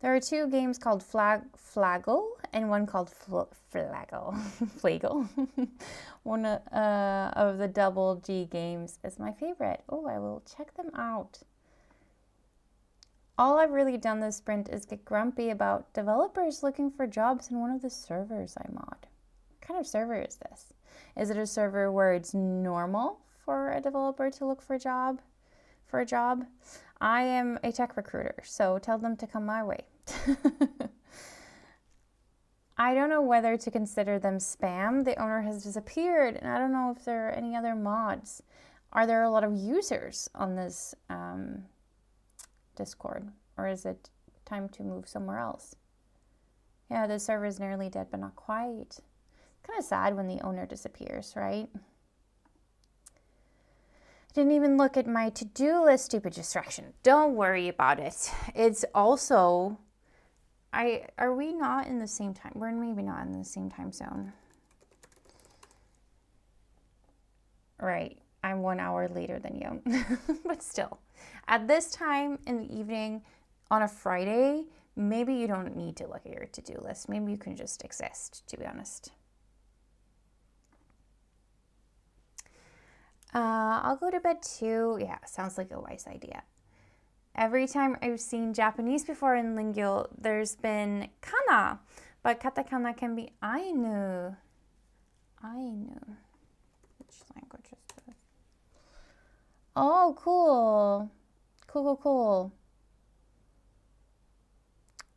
There are two games called Flaggle and one called Flaggle. Flaggle. One of the Double G games is my favorite. Oh, I will check them out. All I've really done this sprint is get grumpy about developers looking for jobs in one of the servers I mod. What kind of server is this? Is it a server where it's normal for a developer to look for a job? I am a tech recruiter, so tell them to come my way. I don't know whether to consider them spam. The owner has disappeared, and I don't know if there are any other mods. Are there a lot of users on this Discord, or is it time to move somewhere else? Yeah, the server is nearly dead, but not quite. Kind of sad when the owner disappears, right? I didn't even look at my to-do list, stupid distraction. Don't worry about it. It's also, are we not in the same time? We're maybe not in the same time zone. Right, I'm 1 hour later than you, but still. At this time in the evening on a Friday, maybe you don't need to look at your to-do list. Maybe you can just exist, to be honest. I'll go to bed too. Yeah, sounds like a wise idea. Every time I've seen Japanese before in Lingual, there's been kana, but katakana can be Ainu. Ainu. Which language is this? Oh, cool. Cool.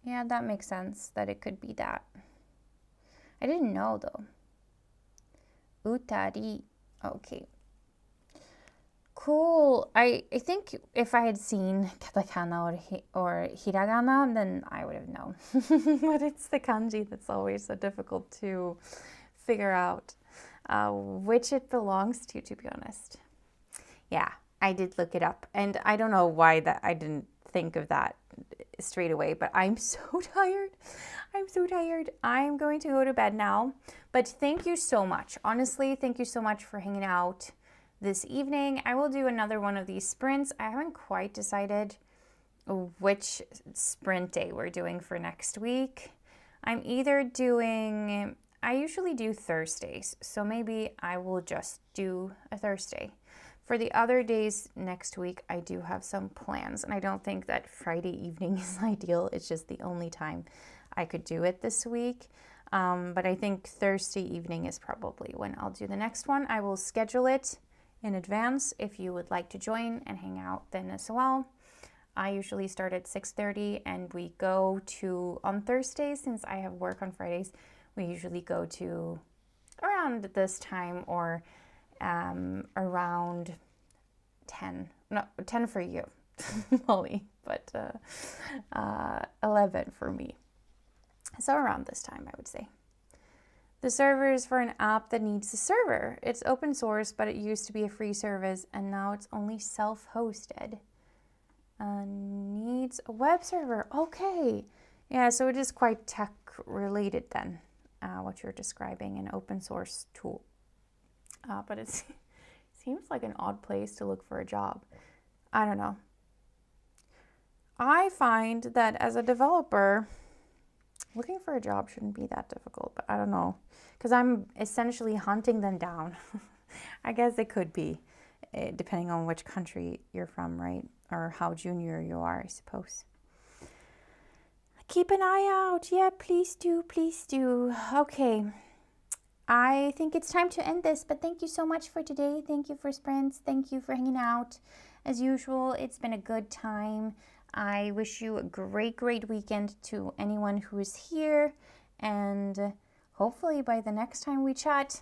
Yeah, that makes sense that it could be that. I didn't know though. Utari. Okay. Cool. I think if I had seen katakana or hiragana, then I would have known. But it's the kanji that's always so difficult to figure out which it belongs to be honest. Yeah, I did look it up, and I don't know why that I didn't think of that straight away, but I'm so tired. I'm going to go to bed now, but thank you so much. Honestly, thank you so much for hanging out. this evening. I will do another one of these sprints. I haven't quite decided which sprint day we're doing for next week. I'm either doing, I usually do Thursdays, so maybe I will just do a Thursday. For the other days next week, I do have some plans, and I don't think that Friday evening is ideal. It's just the only time I could do it this week. But I think Thursday evening is probably when I'll do the next one. I will schedule it in advance if you would like to join and hang out then as well. I usually start at 6:30 and we go to, on Thursdays, since I have work on Fridays, we usually go to around this time or around 10. No, 10 for you, Molly, but 11 for me. So around this time, I would say. The server is for an app that needs a server. It's open source, but it used to be a free service, and now it's only self-hosted. Needs a web server. Okay. Yeah, so it is quite tech related then, what you're describing, an open source tool. But it seems like an odd place to look for a job. I don't know. I find that as a developer, looking for a job shouldn't be that difficult, but I don't know. Because I'm essentially hunting them down. I guess it could be, depending on which country you're from, right? Or how junior you are, I suppose. Keep an eye out. Yeah, please do, please do. Okay. I think it's time to end this, but thank you so much for today. Thank you for sprints. Thank you for hanging out. As usual, it's been a good time. I wish you a great, great weekend to anyone who is here. And hopefully by the next time we chat,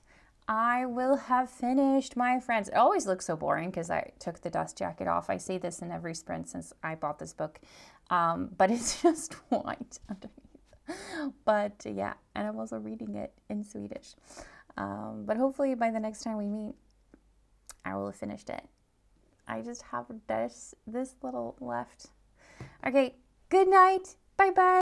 I will have finished my friends. It always looks so boring because I took the dust jacket off. I say this in every sprint since I bought this book. But it's just white underneath. But yeah, and I'm also reading it in Swedish. But hopefully by the next time we meet, I will have finished it. I just have this little left. Okay, good night. Bye-bye.